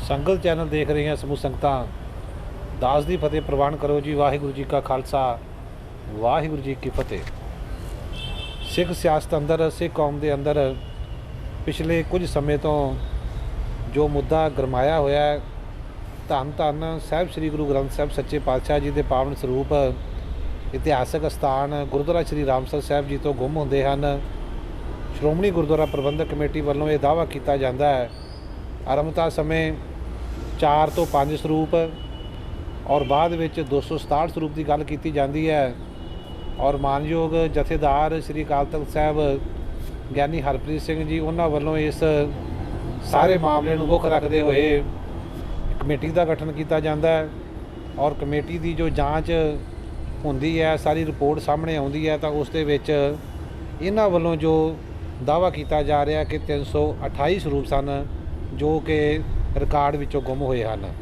संगत चैनल देख रही हैं समूह संगतां दास दी फतेह प्रवान करो जी। वाहिगुरू जी का खालसा वाहिगुरू जी की फतेह। सिख सियासत अंदर सिख कौम के अंदर पिछले कुछ समय तो जो मुद्दा गरमाया होया है, धन धन साहिब श्री गुरु ग्रंथ साहिब सच्चे पातशाह जी के पावन स्वरूप इतिहासक स्थान गुरुद्वारा श्री रामसर साहिब जी तो गुम होंदे हन। श्रोमणी गुरुद्वारा प्रबंधक कमेटी वालों यह दावा किया जाता है आरंभता समय 4 तो 5 स्वरूप और बाद में 267 स्वरूप की गल की जाती है। और मानयोग जथेदार श्री अकाल तख्त साहब ज्ञानी हरप्रीत सिंह जी उन्होंने वालों इस सारे मामले को मुख रखते हुए कमेटी का गठन किया जाता है। और कमेटी की जो जाँच होंदी है, सारी रिपोर्ट सामने आती है, तो उस इन्हों वालों जो दावा किया जा रहा है कि 328 स्वरूप सन जो कि रिकॉर्ड विचों गुम हुए हैं।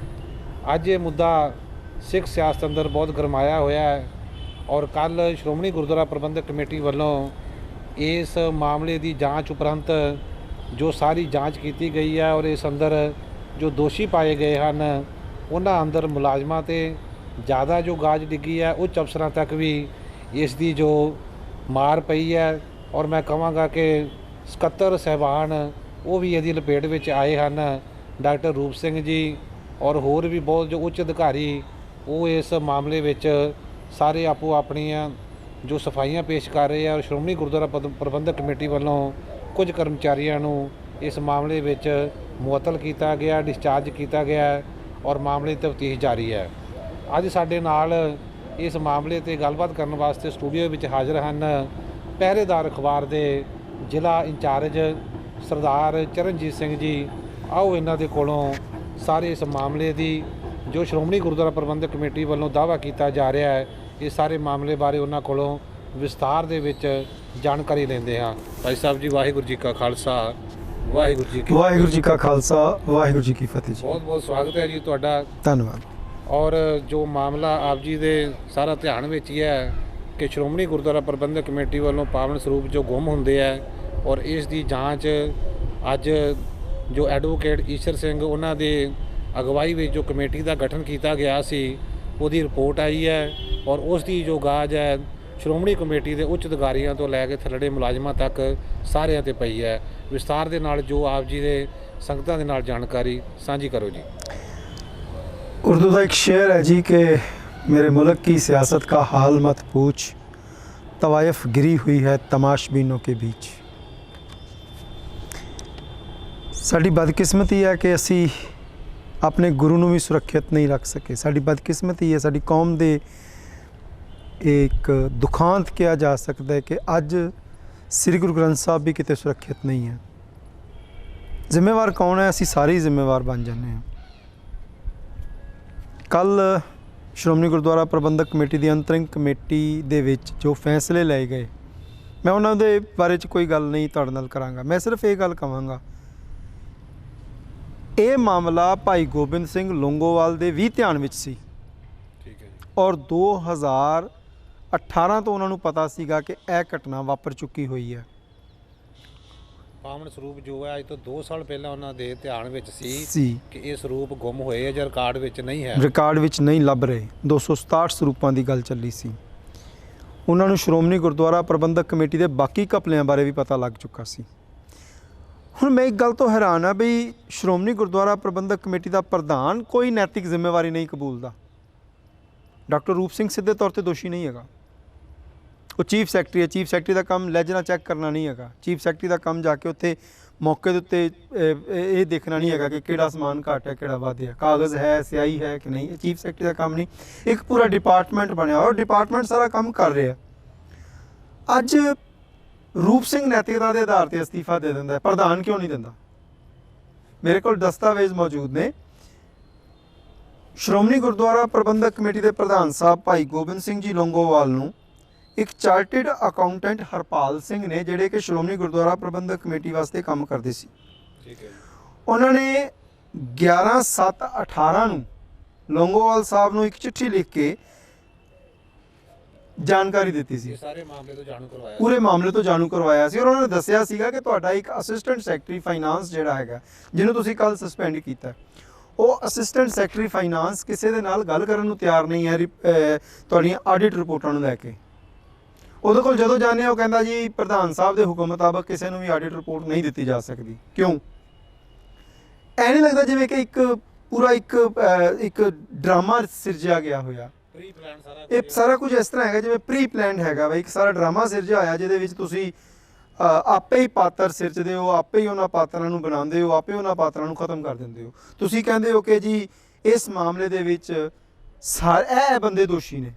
अज ये मुद्दा सिख सियासत अंदर बहुत गरमाया होया है। और कल श्रोमणी गुरुद्वारा प्रबंधक कमेटी वालों इस मामले की जाँच उपरंत जो सारी जाँच की गई है और इस अंदर जो दोषी पाए गए हैं उन्होंने अंदर मुलाजमान ते ज़्यादा जो गाज डिगी है, उच्च अफसरों तक भी इसकी जो मार पई है। और मैं कहांगा कि सकत्तर साहबान वो भी यदि लपेट में आए हैं, डॉक्टर रूप सिंह जी और होर भी बहुत जो उच्च अधिकारी वो इस मामले में सारे आपो अपनियां जो सफाइयां पेश कर रहे हैं। और श्रोमणी गुरुद्वारा प्रबंधक कमेटी वालों कुछ कर्मचारियों को इस मामले में मुअत्तल किया गया, डिस्चार्ज किया गया और मामले की तफ्तीश जारी है। अज साडे नाल इस मामले ते गलबात करने वास्ते स्टूडियो में हाज़र हैं पहरेदार अखबार के जिला इंचार्ज सरदार चरणजीत सिंह जी। आओ इन्हां दे कोलों सारे इस मामले की जो श्रोमणी गुरुद्वारा प्रबंधक कमेटी वालों दावा किया जा रहा है, इस सारे मामले बारे उन्हां कोलों विस्तार दे विच जानकारी लेंदे हां। भाई साहब जी, वाहिगुरू जी का खालसा वाहिगुरू जी का खालसा वाहिगुरू जी की फतेह जी। बहुत बहुत स्वागत है जी तुहाडा, धन्यवाद। और जो मामला आप जी दे सारा ध्यान में ही है कि श्रोमणी गुरुद्वारा प्रबंधक कमेटी वालों पावन स्वरूप जो गुम होंदे है और इस दी जांच अज जो एडवोकेट ईश्वर सिंह उन्हां दे अगवाई में जो कमेटी का गठन किया गया सी उहदी रिपोर्ट आई है। और उसकी जो गाज है श्रोमणी कमेटी के उच्च अधिकारियों तो लैके थल्लड़े मुलाजमां तक सारिਆਂ ते पई है। विस्तार के नाल जो आप जी दे संगतां दे नाल जानकारी साझी करो जी। उर्दू का एक शेर है जी कि मेरे मुल्क की सियासत का हाल मत पूछ, तवायफ गिरी हुई है तमाशबीनों के बीच। साडी बदकिस्मती है कि असी अपने गुरु नूं भी सुरक्षित नहीं रख सके। साडी बदकिस्मती है, साडी कौम दे एक दुखांत किया जा सकता है कि अज श्री गुरु ग्रंथ साहब भी किते सुरक्षित नहीं है। जिम्मेवार कौन है? असी सारे ही जिम्मेवार बन जाने हैं। कल श्रोमणी गुरुद्वारा प्रबंधक कमेटी की अंतरिम कमेटी दे विच जो फैसले लाए गए, मैं उन्होंने दे बारे च कोई गल नहीं तुहाडे नाल करांगा। मैं सिर्फ ये गल कहांगा, ये मामला भाई गोबिंद सिंह लोंगोवाल दे भी ध्यान विच सी। ठीक है जी। और 2018 तो उन्होंने पता सीगा कि यह घटना वापर चुकी हुई है। पावन स्वरूप जो है अज तो 2 साल पहले उन्होंने ध्यान में सी कि ये स्वरूप गुम होए है, रिकॉर्ड में नहीं है, रिकॉर्ड विच नहीं लभ रहे। 267 स्वरूपों की गल चली सी। उन्होंने श्रोमणी गुरुद्वारा प्रबंधक कमेटी के बाकी घपलियां बारे भी पता लग चुका सी। हुण मैं एक गल तो हैरान हाँ भी श्रोमणी गुरुद्वारा प्रबंधक कमेटी का प्रधान कोई नैतिक जिम्मेवारी नहीं कबूलता। डॉक्टर रूप सिंह सीधे तौर पर दोषी नहीं है, वो चीफ सैकटरी है। चीफ सैकटरी का काम लैजना चैक करना नहीं है। चीफ सैकटरी का काम जाके उत्थे मौके के उत्ते ये देखना नहीं है कि किहड़ा समान घट है किहड़ा वध है, कागज़ है स्याही है कि नहीं। चीफ सैकटरी का काम नहीं, एक पूरा डिपार्टमेंट बनया और डिपार्टमेंट सारा काम कर रहा है। अज रूप सिंह नैतिकता के आधार पर अस्तीफा दे दिंदा है, प्रधान क्यों नहीं दिंदा? मेरे को दस्तावेज मौजूद ने। श्रोमणी गुरुद्वारा प्रबंधक कमेटी के प्रधान साहब भाई गोबिंद सिंह जी लोंगोवाल नूं एक चार्टर्ड अकाउंटेंट हरपाल सिंह ने जिहड़े कि श्रोमणी गुरुद्वारा प्रबंधक कमेटी वास्ते काम करते सी, ठीक है, उन्होंने 11/7/18 नूं लोंगोवाल साहब नूं एक चिट्ठी लिख के जानकारी दी सी। सारे मामले तो जाणू करवाया, पूरे मामले तो जाणू करवाया सी। और उन्होंने दस्सिया सीगा कि तुहाडा एक असिस्टेंट सैकटरी फाइनांस जिहड़ा हैगा जिन्होंने तुसीं कल सस्पेंड कीता, ਉਹ ਅਸਿਸਟੈਂਟ ਸੈਕਟਰੀ ਫਾਈਨਾਂਸ ਕਿਸੇ ਦੇ ਨਾਲ ਗੱਲ ਕਰਨ ਨੂੰ ਤਿਆਰ ਨਹੀਂ ਹੈ ਤੁਹਾਡੀਆਂ ਆਡਿਟ ਰਿਪੋਰਟਾਂ ਨੂੰ ਲੈ ਕੇ। ਉਹਦੇ ਕੋਲ ਜਦੋਂ ਜਾਂਦੇ ਹਾਂ ਉਹ ਕਹਿੰਦਾ ਜੀ ਪ੍ਰਧਾਨ ਸਾਹਿਬ ਦੇ ਹੁਕਮ ਮੁਤਾਬਕ ਕਿਸੇ ਨੂੰ ਵੀ ਆਡਿਟ ਰਿਪੋਰਟ ਨਹੀਂ ਦਿੱਤੀ ਜਾ ਸਕਦੀ। ਕਿਉਂ? ਐ ਨਹੀਂ ਲੱਗਦਾ ਜਿਵੇਂ ਕਿ ਪੂਰਾ ਇੱਕ ਡਰਾਮਾ ਸਿਰਜਿਆ ਗਿਆ ਹੋਇਆ। ਪ੍ਰੀ ਪਲਾਨ ਇਹ ਸਾਰਾ ਕੁਝ ਇਸ ਤਰ੍ਹਾਂ ਹੈਗਾ ਜਿਵੇਂ ਪ੍ਰੀ ਪਲਾਨਡ ਹੈਗਾ ਵਾ, ਇੱਕ ਸਾਰਾ ਡਰਾਮਾ ਸਿਰਜਿਆ ਹੋਇਆ ਜਿਹਦੇ ਵਿੱਚ ਤੁਸੀਂ ਆਪੇ ਹੀ ਪਾਤਰ ਸਿਰਜਦੇ ਹੋ, ਆਪੇ ਹੀ ਉਹਨਾਂ ਪਾਤਰਾਂ ਨੂੰ ਬਣਾਉਂਦੇ ਹੋ, ਆਪੇ ਉਹਨਾਂ ਪਾਤਰਾਂ ਨੂੰ ਖਤਮ ਕਰ ਦਿੰਦੇ ਹੋ। ਤੁਸੀਂ ਕਹਿੰਦੇ ਹੋ ਕਿ ਜੀ ਇਸ ਮਾਮਲੇ ਦੇ ਵਿੱਚ ਇਹ ਬੰਦੇ ਦੋਸ਼ੀ ਨੇ।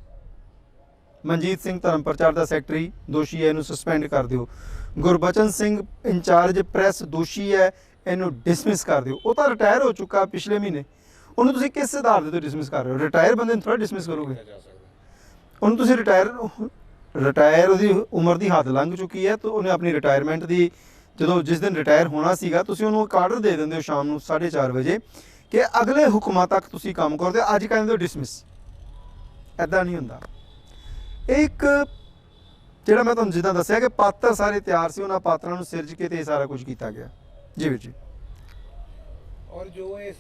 ਮਨਜੀਤ ਸਿੰਘ ਧਰਮ ਪ੍ਰਚਾਰ ਦਾ ਸੈਕਟਰੀ ਦੋਸ਼ੀ ਹੈ, ਇਹਨੂੰ ਸਸਪੈਂਡ ਕਰ ਦਿਓ। ਗੁਰਬਚਨ ਸਿੰਘ ਇੰਚਾਰਜ ਪ੍ਰੈਸ ਦੋਸ਼ੀ ਹੈ, ਇਹਨੂੰ ਡਿਸਮਿਸ ਕਰ ਦਿਓ। ਉਹ ਤਾਂ ਰਿਟਾਇਰ ਹੋ ਚੁੱਕਾ ਪਿਛਲੇ ਮਹੀਨੇ, ਉਹਨੂੰ ਤੁਸੀਂ ਕਿਸ ਆਧਾਰ ਦੇ ਤੋਂ ਡਿਸਮਿਸ ਕਰ ਰਹੇ ਹੋ? ਰਿਟਾਇਰ ਬੰਦੇ ਨੂੰ ਥੋੜ੍ਹਾ ਡਿਸਮਿਸ ਕਰੋਗੇ। ਉਹਨੂੰ ਤੁਸੀਂ ਰਿਟਾਇਰ ਉਹਦੀ ਉਮਰ ਦੀ ਹੱਦ ਲੰਘ ਚੁੱਕੀ ਹੈ, ਤਾਂ ਉਹਨੇ ਆਪਣੀ ਰਿਟਾਇਰਮੈਂਟ ਦੀ ਜਿਸ ਦਿਨ ਰਿਟਾਇਰ ਹੋਣਾ ਸੀਗਾ ਤੁਸੀਂ ਉਹਨੂੰ ਇੱਕ ਆਰਡਰ ਦੇ ਦਿੰਦੇ ਹੋ ਸ਼ਾਮ ਨੂੰ 4:30 ਵਜੇ ਕਿ ਅਗਲੇ ਹੁਕਮਾਂ ਤੱਕ ਤੁਸੀਂ ਕੰਮ ਕਰਦੇ ਹੋ, ਅੱਜ ਕਹਿੰਦੇ ਹੋ ਡਿਸਮਿਸ। ਐਦਾਂ ਨਹੀਂ ਹੁੰਦਾ। ਇੱਕ ਜਿਹੜਾ ਮੈਂ ਤੁਹਾਨੂੰ ਜਿੱਦਾਂ ਦੱਸਿਆ ਕਿ ਪਾਤਰ ਸਾਰੇ ਤਿਆਰ ਸੀ, ਉਹਨਾਂ ਪਾਤਰਾਂ ਨੂੰ ਸਿਰਜ ਕੇ ਤੇ ਇਹ ਸਾਰਾ ਕੁਝ ਕੀਤਾ ਗਿਆ। ਜੀ ਵੀਰ ਜੀ। ਔਰ ਜੋ ਇਸ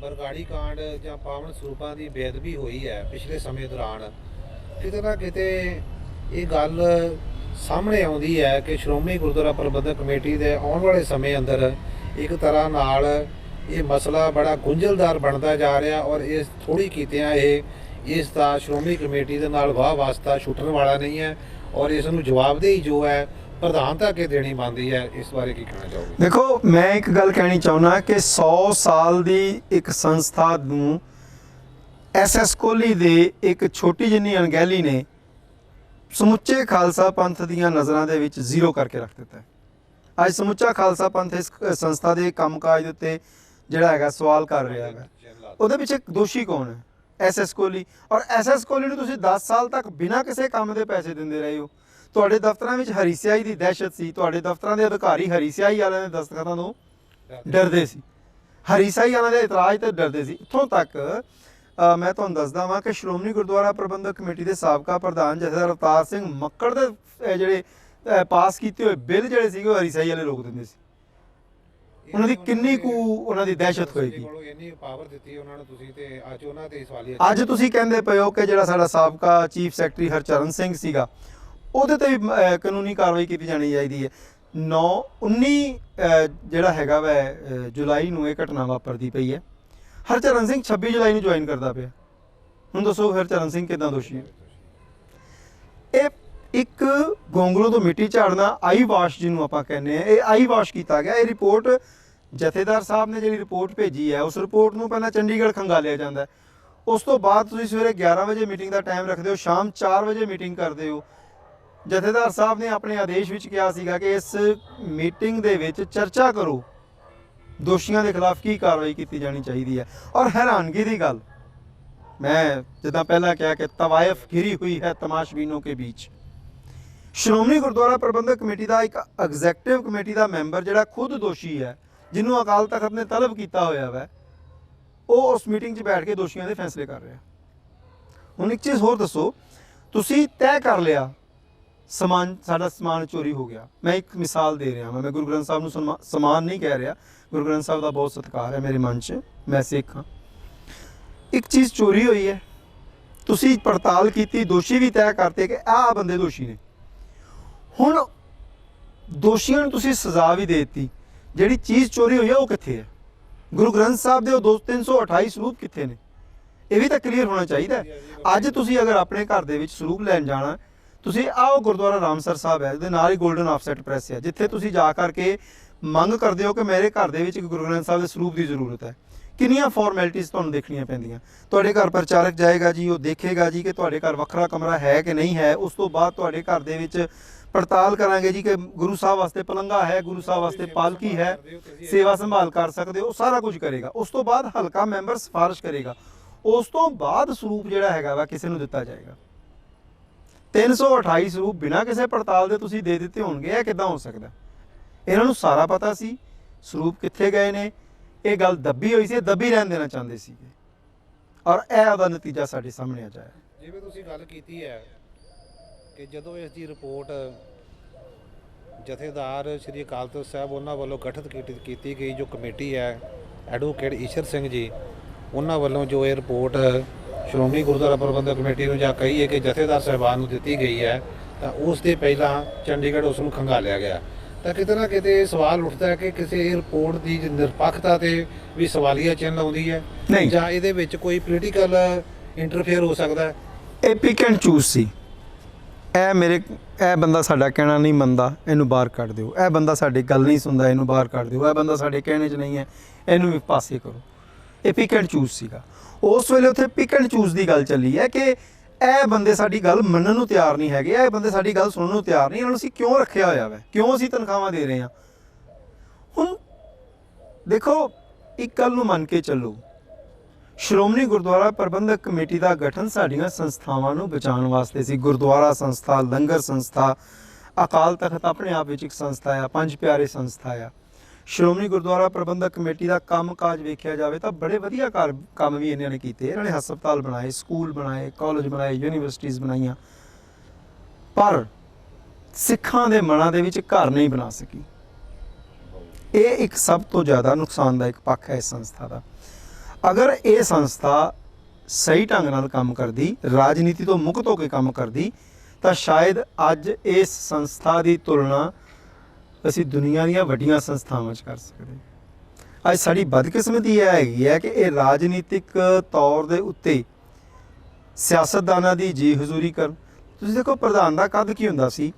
ਬਰਗਾੜੀ ਕਾਂਡ ਜਾਂ ਪਾਵਨ ਸਰੂਪਾਂ ਦੀ ਬੇਅਦਬੀ ਹੋਈ ਹੈ ਪਿਛਲੇ ਸਮੇਂ ਦੌਰਾਨ, ਕਿਤੇ ਨਾ ਕਿਤੇ ਇਹ ਗੱਲ ਸਾਹਮਣੇ ਆਉਂਦੀ ਹੈ ਕਿ ਸ਼੍ਰੋਮਣੀ ਗੁਰਦੁਆਰਾ ਪ੍ਰਬੰਧਕ ਕਮੇਟੀ ਦੇ ਆਉਣ ਵਾਲੇ ਸਮੇਂ ਅੰਦਰ ਇੱਕ ਤਰ੍ਹਾਂ ਨਾਲ ਇਹ ਮਸਲਾ ਬੜਾ ਗੁੰਝਲਦਾਰ ਬਣਦਾ ਜਾ ਰਿਹਾ। ਔਰ ਇਸ ਥੋੜ੍ਹੀ ਕੀਤਿਆਂ ਇਸ ਦਾ ਸ਼੍ਰੋਮਣੀ ਕਮੇਟੀ ਦੇ ਨਾਲ ਵਾਹ ਵਾਸਤਾ ਛੁੱਟਣ ਵਾਲਾ ਨਹੀਂ ਹੈ ਔਰ ਇਸ ਨੂੰ ਜਵਾਬਦੇਹੀ ਜੋ ਹੈ ਪ੍ਰਧਾਨਤਾ ਕੇ ਦੇਣੀ ਬਣਦੀ ਹੈ। ਇਸ ਬਾਰੇ ਕੀ ਕਹਿਣਾ ਚਾਹੋਗੇ? ਦੇਖੋ, ਮੈਂ ਇੱਕ ਗੱਲ ਕਹਿਣੀ ਚਾਹੁੰਦਾ ਕਿ 100 ਸਾਲ ਦੀ ਇੱਕ ਸੰਸਥਾ ਨੂੰ SS ਕੋਹਲੀ ਦੇ ਇੱਕ ਛੋਟੀ ਜਿੰਨੀ ਅਣਗਹਿਲੀ ਨੇ ਸਮੁੱਚੇ ਖਾਲਸਾ ਪੰਥ ਦੀਆਂ ਨਜ਼ਰਾਂ ਦੇ ਵਿੱਚ ਜ਼ੀਰੋ ਕਰਕੇ ਰੱਖ ਦਿੱਤਾ ਹੈ। ਅੱਜ ਸਮੁੱਚਾ ਖਾਲਸਾ ਪੰਥ ਇਸ ਸੰਸਥਾ ਦੇ ਕੰਮਕਾਜ ਦੇ ਉੱਤੇ ਜਿਹੜਾ ਹੈਗਾ ਸਵਾਲ ਕਰ ਰਿਹਾ ਹੈਗਾ। ਉਹਦੇ ਪਿੱਛੇ ਦੋਸ਼ੀ ਕੌਣ ਹੈ? SS ਕੋਹਲੀ। ਔਰ SS ਕੋਹਲੀ ਨੂੰ ਤੁਸੀਂ 10 ਸਾਲ ਤੱਕ ਬਿਨਾਂ ਕਿਸੇ ਕੰਮ ਦੇ ਪੈਸੇ ਦਿੰਦੇ ਰਹੇ ਹੋ। ਤੁਹਾਡੇ ਦਫ਼ਤਰਾਂ ਵਿੱਚ ਹਰੀਸਿਆਈ ਦੀ ਦਹਿਸ਼ਤ ਸੀ। ਤੁਹਾਡੇ ਦਫ਼ਤਰਾਂ ਦੇ ਅਧਿਕਾਰੀ ਹਰੀਸਿਆਈ ਵਾਲਿਆਂ ਦੇ ਦਸਤਖਤਾਂ ਤੋਂ ਡਰਦੇ ਸੀ, ਹਰੀਸਿਆਈ ਵਾਲਿਆਂ ਦੇ ਇਤਰਾਜ਼ ਤੋਂ ਡਰਦੇ ਸੀ। ਇੱਥੋਂ ਤੱਕ ਮੈਂ ਤੁਹਾਨੂੰ ਦੱਸਦਾ ਵਾਂ ਕਿ ਸ਼੍ਰੋਮਣੀ ਗੁਰਦੁਆਰਾ ਪ੍ਰਬੰਧਕ ਕਮੇਟੀ ਦੇ ਸਾਬਕਾ ਪ੍ਰਧਾਨ ਜਥੇਦਾਰ ਅਵਤਾਰ ਸਿੰਘ ਮੱਕੜ ਦੇ ਜਿਹੜੇ ਪਾਸ ਕੀਤੇ ਹੋਏ ਬਿੱਲ ਜਿਹੜੇ ਸੀਗੇ ਉਹ ਹਰੀਸਿਆਈ ਵਾਲੇ ਰੋਕ ਦਿੰਦੇ ਸੀ। ਉਹਨਾਂ ਦੀ ਕਿੰਨੀ ਕੁ ਉਹਨਾਂ ਦੀ ਦਹਿਸ਼ਤ ਹੋਏਗੀ। ਇੰਨੀ ਪਾਵਰ ਦਿੱਤੀ ਉਹਨਾਂ ਨੂੰ ਤੁਸੀਂ ਤੇ ਅੱਜ ਉਹਨਾਂ ਤੇ ਸਵਾਲੀਆ ਅੱਜ ਤੁਸੀਂ ਕਹਿੰਦੇ ਪਏ ਹੋ ਕਿ ਜਿਹੜਾ ਸਾਡਾ ਸਾਬਕਾ ਚੀਫ ਸੈਕਟਰੀ ਹਰਚਰਨ ਸਿੰਘ ਸੀਗਾ ਉਹਦੇ ਤੇ ਵੀ ਕਾਨੂੰਨੀ ਕਾਰਵਾਈ ਕੀਤੀ ਜਾਣੀ ਚਾਹੀਦੀ ਹੈ। 19 ਜਿਹੜਾ ਹੈਗਾ ਵੈ ਜੁਲਾਈ ਨੂੰ ਇਹ ਘਟਨਾ ਵਾਪਰਦੀ ਪਈ ਹੈ। ਹਰਚਰਨ ਸਿੰਘ 26 ਜੁਲਾਈ ਨੂੰ ਜੁਆਇਨ ਕਰਦਾ ਪਿਆ। ਹੁਣ ਦੱਸੋ ਹਰਚਰਨ ਸਿੰਘ ਕਿੱਦਾਂ ਦੋਸ਼ੀ ਹੈ? ਇਹ ਇੱਕ ਗੋਂਗਲੋਂ ਤੋਂ ਮਿੱਟੀ ਝਾੜਨਾ, ਆਈ ਵਾਸ਼ ਜਿਹਨੂੰ ਆਪਾਂ ਕਹਿੰਦੇ ਆ, ਇਹ ਆਈ ਵਾਸ਼ ਕੀਤਾ ਗਿਆ। ਇਹ ਰਿਪੋਰਟ ਜਥੇਦਾਰ ਸਾਹਿਬ ਨੇ ਜਿਹੜੀ ਰਿਪੋਰਟ ਭੇਜੀ ਹੈ ਉਸ ਰਿਪੋਰਟ ਨੂੰ ਪਹਿਲਾਂ ਚੰਡੀਗੜ੍ਹ ਖੰਗਾਲਿਆ ਜਾਂਦਾ। ਉਸ ਤੋਂ ਬਾਅਦ ਤੁਸੀਂ ਸਵੇਰੇ 11 ਵਜੇ ਮੀਟਿੰਗ ਦਾ ਟਾਈਮ ਰੱਖਦੇ ਹੋ, ਸ਼ਾਮ 4 ਵਜੇ ਮੀਟਿੰਗ ਕਰਦੇ ਹੋ। ਜਥੇਦਾਰ ਸਾਹਿਬ ਨੇ ਆਪਣੇ ਆਦੇਸ਼ ਵਿੱਚ ਕਿਹਾ ਸੀਗਾ ਕਿ ਇਸ ਮੀਟਿੰਗ ਦੇ ਵਿੱਚ ਚਰਚਾ ਕਰੋ ਦੋਸ਼ੀਆਂ ਦੇ ਖਿਲਾਫ ਕੀ ਕਾਰਵਾਈ ਕੀਤੀ ਜਾਣੀ ਚਾਹੀਦੀ ਹੈ। ਔਰ ਹੈਰਾਨਗੀ ਦੀ ਗੱਲ, ਮੈਂ ਜਿੱਦਾਂ ਪਹਿਲਾਂ ਕਿਹਾ ਕਿ ਤਵਾਇਫ ਘਿਰੀ ਹੋਈ ਹੈ ਤਮਾਸ਼ਬੀਨੋं के बीच। ਸ਼੍ਰੋਮਣੀ ਗੁਰਦੁਆਰਾ ਪ੍ਰਬੰਧਕ ਕਮੇਟੀ ਦਾ ਇੱਕ ਐਗਜ਼ੈਕਟਿਵ ਕਮੇਟੀ ਦਾ ਮੈਂਬਰ ਜਿਹੜਾ ਖੁਦ ਦੋਸ਼ੀ ਹੈ, ਜਿਹਨੂੰ ਅਕਾਲ ਤਖਤ ਨੇ ਤਲਬ ਕੀਤਾ ਹੋਇਆ ਵੈ, ਉਹ ਉਸ ਮੀਟਿੰਗ 'ਚ ਬੈਠ ਕੇ ਦੋਸ਼ੀਆਂ ਦੇ ਫੈਸਲੇ ਕਰ ਰਿਹਾ। ਹੁਣ ਇੱਕ ਚੀਜ਼ ਹੋਰ ਦੱਸੋ, ਤੁਸੀਂ ਤੈਅ ਕਰ ਲਿਆ ਸਾਡਾ ਸਮਾਨ ਚੋਰੀ ਹੋ ਗਿਆ। ਮੈਂ ਇੱਕ ਮਿਸਾਲ ਦੇ ਰਿਹਾ ਮੈਂ ਗੁਰੂ ਗ੍ਰੰਥ ਸਾਹਿਬ ਨੂੰ ਸਮਾਨ ਨਹੀਂ ਕਹਿ ਰਿਹਾ, ਗੁਰੂ ਗ੍ਰੰਥ ਸਾਹਿਬ ਦਾ ਬਹੁਤ ਸਤਿਕਾਰ ਹੈ ਮੇਰੇ ਮਨ 'ਚ, ਮੈਂ ਸਿੱਖ ਹਾਂ। ਇੱਕ ਚੀਜ਼ ਚੋਰੀ ਹੋਈ ਹੈ, ਤੁਸੀਂ ਪੜਤਾਲ ਕੀਤੀ, ਦੋਸ਼ੀ ਵੀ ਤੈਅ ਕਰਤੇ ਕਿ ਆਹ ਬੰਦੇ ਦੋਸ਼ੀ ਨੇ। ਹੁਣ ਦੋਸ਼ੀਆਂ ਨੂੰ ਤੁਸੀਂ ਸਜ਼ਾ ਵੀ ਦੇ ਦਿੱਤੀ, ਜਿਹੜੀ ਚੀਜ਼ ਚੋਰੀ ਹੋਈ ਹੈ ਉਹ ਕਿੱਥੇ ਹੈ? ਗੁਰੂ ਗ੍ਰੰਥ ਸਾਹਿਬ ਦੇ ਉਹ 328 ਸਰੂਪ ਕਿੱਥੇ ਨੇ? ਇਹ ਵੀ ਤਾਂ ਕਲੀਅਰ ਹੋਣਾ ਚਾਹੀਦਾ। ਅੱਜ ਤੁਸੀਂ ਅਗਰ ਆਪਣੇ ਘਰ ਦੇ ਵਿੱਚ ਸਰੂਪ ਲੈਣ ਜਾਣਾ, ਤੁਸੀਂ ਆਓ ਗੁਰਦੁਆਰਾ ਰਾਮਸਰ ਸਾਹਿਬ ਹੈ, ਉਹਦੇ ਨਾਲ ਹੀ ਗੋਲਡਨ ਆਫਸੈਟ ਪ੍ਰੈਸ ਹੈ, ਜਿੱਥੇ ਤੁਸੀਂ ਜਾ ਕਰਕੇ ਮੰਗ ਕਰਦੇ ਹੋ ਕਿ ਮੇਰੇ ਘਰ ਦੇ ਵਿੱਚ ਇੱਕ ਗੁਰੂ ਗ੍ਰੰਥ ਸਾਹਿਬ ਦੇ ਸਰੂਪ ਦੀ ਜ਼ਰੂਰਤ ਹੈ। ਕਿੰਨੀਆਂ ਫਾਰਮੈਲਿਟੀਜ਼ ਤੁਹਾਨੂੰ ਦੇਖਣੀਆਂ ਪੈਂਦੀਆਂ। ਤੁਹਾਡੇ ਘਰ ਪ੍ਰਚਾਰਕ ਜਾਏਗਾ ਜੀ, ਉਹ ਦੇਖੇਗਾ ਜੀ ਕਿ ਤੁਹਾਡੇ ਘਰ ਵੱਖਰਾ ਕਮਰਾ ਹੈ ਕਿ ਨਹੀਂ ਹੈ। ਉਸ ਤੋਂ ਬਾਅਦ ਤੁਹਾਡੇ ਘਰ ਦੇ ਵਿੱਚ ਪੜਤਾਲ ਕਰਾਂਗੇ ਜੀ ਕਿ ਗੁਰੂ ਸਾਹਿਬ ਵਾਸਤੇ ਪਲੰਘਾ ਹੈ, ਗੁਰੂ ਸਾਹਿਬ ਵਾਸਤੇ ਪਾਲਕੀ ਹੈ, ਸੇਵਾ ਸੰਭਾਲ ਕਰ ਸਕਦੇ ਹੋ, ਸਾਰਾ ਕੁਝ ਕਰੇਗਾ। ਉਸ ਤੋਂ ਬਾਅਦ ਹਲਕਾ ਮੈਂਬਰ ਸਿਫਾਰਿਸ਼ ਕਰੇਗਾ, ਉਸ ਤੋਂ ਬਾਅਦ ਸਰੂਪ ਜਿਹੜਾ ਹੈਗਾ ਵਾ ਕਿਸੇ ਨੂੰ ਦਿੱਤਾ ਜਾਏਗਾ। 328 ਸਰੂਪ ਬਿਨਾਂ ਕਿਸੇ ਪੜਤਾਲ ਦੇ ਤੁਸੀਂ ਦੇ ਦਿੱਤੇ ਹੋਣਗੇ, ਇਹ ਕਿੱਦਾਂ ਹੋ ਸਕਦਾ? ਇਹਨਾਂ ਨੂੰ ਸਾਰਾ ਪਤਾ ਸੀ ਸਰੂਪ ਕਿੱਥੇ ਗਏ ਨੇ। ਇਹ ਗੱਲ ਦੱਬੀ ਹੋਈ ਸੀ, ਦੱਬੀ ਰਹਿਣ ਦੇਣਾ ਚਾਹੁੰਦੇ ਸੀਗੇ, ਔਰ ਇਹ ਉਹਦਾ ਨਤੀਜਾ ਸਾਡੇ ਸਾਹਮਣੇ ਆ ਜਾਇਆ। ਜਿਵੇਂ ਤੁਸੀਂ ਗੱਲ ਕੀਤੀ ਹੈ ਕਿ ਜਦੋਂ ਇਸ ਦੀ ਰਿਪੋਰਟ ਜਥੇਦਾਰ ਸ਼੍ਰੀ ਅਕਾਲ ਤਖਤ ਸਾਹਿਬ ਉਹਨਾਂ ਵੱਲੋਂ ਗਠਿਤ ਕੀਤੀ ਗਈ ਜੋ ਕਮੇਟੀ ਹੈ ਐਡਵੋਕੇਟ ਈਸ਼ਰ ਸਿੰਘ ਜੀ ਉਹਨਾਂ ਵੱਲੋਂ ਜੋ ਇਹ ਰਿਪੋਰਟ ਸ਼੍ਰੋਮਣੀ ਗੁਰਦੁਆਰਾ ਪ੍ਰਬੰਧਕ ਕਮੇਟੀ ਨੂੰ ਜਾਂ ਕਹੀਏ ਕਿ ਜਥੇਦਾਰ ਸਾਹਿਬਾਨ ਨੂੰ ਦਿੱਤੀ ਗਈ ਹੈ, ਤਾਂ ਉਸ ਦੇ ਪਹਿਲਾਂ ਚੰਡੀਗੜ੍ਹ ਉਸ ਨੂੰ ਖੰਗਾਲਿਆ ਗਿਆ। ਤਾਂ ਕਿਤੇ ਨਾ ਕਿਤੇ ਸਵਾਲ ਉੱਠਦਾ ਹੈ ਕਿ ਕਿਸੇ ਰਿਪੋਰਟ ਦੀ ਨਿਰਪੱਖਤਾ ਤੇ ਵੀ ਸਵਾਲੀਆ ਚਿੰਨ੍ਹ ਆਉਂਦੀ ਹੈ, ਜਾਂ ਇਹਦੇ ਵਿੱਚ ਕੋਈ ਪੋਲੀਟੀਕਲ ਇੰਟਰਫੇਅਰ ਹੋ ਸਕਦਾ ਹੈ। ਇਹ ਪਿਕ ਐਂਡ ਚੂਜ਼ ਸੀ। ਇਹ ਬੰਦਾ ਸਾਡਾ ਕਹਿਣਾ ਨਹੀਂ ਮੰਨਦਾ, ਇਹਨੂੰ ਬਾਹਰ ਕੱਢ ਦਿਓ। ਇਹ ਬੰਦਾ ਸਾਡੀ ਗੱਲ ਨਹੀਂ ਸੁਣਦਾ, ਇਹਨੂੰ ਬਾਹਰ ਕੱਢ ਦਿਓ। ਇਹ ਬੰਦਾ ਸਾਡੇ ਕਹਿਣੇ 'ਚ ਨਹੀਂ ਹੈ, ਇਹਨੂੰ ਵੀ ਪਾਸੇ ਕਰੋ। ਇਹ ਪਿਕ ਐਂਡ ਚੂਜ਼ ਸੀਗਾ। ਉਸ ਵੇਲੇ ਉੱਥੇ ਪਿਕ ਐਂਡ ਚੂਜ਼ ਦੀ ਗੱਲ ਚੱਲੀ ਹੈ ਕਿ ਇਹ ਬੰਦੇ ਸਾਡੀ ਗੱਲ ਮੰਨਣ ਨੂੰ ਤਿਆਰ ਨਹੀਂ ਹੈਗੇ, ਇਹ ਬੰਦੇ ਸਾਡੀ ਗੱਲ ਸੁਣਨ ਨੂੰ ਤਿਆਰ ਨਹੀਂ, ਇਹਨਾਂ ਨੂੰ ਅਸੀਂ ਕਿਉਂ ਰੱਖਿਆ ਹੋਇਆ ਵਾ, ਕਿਉਂ ਅਸੀਂ ਤਨਖਾਹਾਂ ਦੇ ਰਹੇ ਹਾਂ। ਹੁਣ ਦੇਖੋ, ਇੱਕ ਗੱਲ ਨੂੰ ਮੰਨ ਕੇ ਚੱਲੋ, ਸ਼੍ਰੋਮਣੀ ਗੁਰਦੁਆਰਾ ਪ੍ਰਬੰਧਕ ਕਮੇਟੀ ਦਾ ਗਠਨ ਸਾਡੀਆਂ ਸੰਸਥਾਵਾਂ ਨੂੰ ਬਚਾਉਣ ਵਾਸਤੇ ਸੀ। ਗੁਰਦੁਆਰਾ ਸੰਸਥਾ, ਲੰਗਰ ਸੰਸਥਾ, ਅਕਾਲ ਤਖਤ ਆਪਣੇ ਆਪ ਵਿੱਚ ਇੱਕ ਸੰਸਥਾ ਆ, ਪੰਜ ਪਿਆਰੇ ਸੰਸਥਾ ਆ। ਸ਼੍ਰੋਮਣੀ ਗੁਰਦੁਆਰਾ ਪ੍ਰਬੰਧਕ ਕਮੇਟੀ ਦਾ ਕੰਮਕਾਜ ਵੇਖਿਆ ਜਾਵੇ ਤਾਂ ਬੜੇ ਵਧੀਆ ਕੰਮ ਵੀ ਇਹਨਾਂ ਨੇ ਕੀਤੇ। ਇਹਨਾਂ ਨੇ ਹਸਪਤਾਲ ਬਣਾਏ, ਸਕੂਲ ਬਣਾਏ, ਕਾਲਜ ਬਣਾਏ, ਯੂਨੀਵਰਸਿਟੀਜ਼ ਬਣਾਈਆਂ, ਪਰ ਸਿੱਖਾਂ ਦੇ ਮਨਾਂ ਦੇ ਵਿੱਚ ਘਰ ਨਹੀਂ ਬਣਾ ਸਕੀ। ਇਹ ਇੱਕ ਸਭ ਤੋਂ ਜ਼ਿਆਦਾ ਨੁਕਸਾਨਦਾਇਕ ਪੱਖ ਹੈ ਇਸ ਸੰਸਥਾ ਦਾ। ਅਗਰ ਇਹ ਸੰਸਥਾ ਸਹੀ ਢੰਗ ਨਾਲ ਕੰਮ ਕਰਦੀ, ਰਾਜਨੀਤੀ ਤੋਂ ਮੁਕਤ ਹੋ ਕੇ ਕੰਮ ਕਰਦੀ, ਤਾਂ ਸ਼ਾਇਦ ਅੱਜ ਇਸ ਸੰਸਥਾ ਦੀ ਤੁਲਨਾ ਅਸੀਂ ਦੁਨੀਆ ਦੀਆਂ ਵੱਡੀਆਂ ਸੰਸਥਾਵਾਂ 'ਚ ਕਰ ਸਕਦੇ। ਅੱਜ ਸਾਡੀ ਬਦਕਿਸਮਤੀ ਇਹ ਹੈਗੀ ਹੈ ਕਿ ਇਹ ਰਾਜਨੀਤਿਕ ਤੌਰ ਦੇ ਉੱਤੇ ਸਿਆਸਤਦਾਨਾਂ ਦੀ ਜੀ ਹਜ਼ੂਰੀ ਕਰਨ। ਤੁਸੀਂ ਦੇਖੋ, ਪ੍ਰਧਾਨ ਦਾ ਕੱਦ ਕੀ ਹੁੰਦਾ ਸੀ।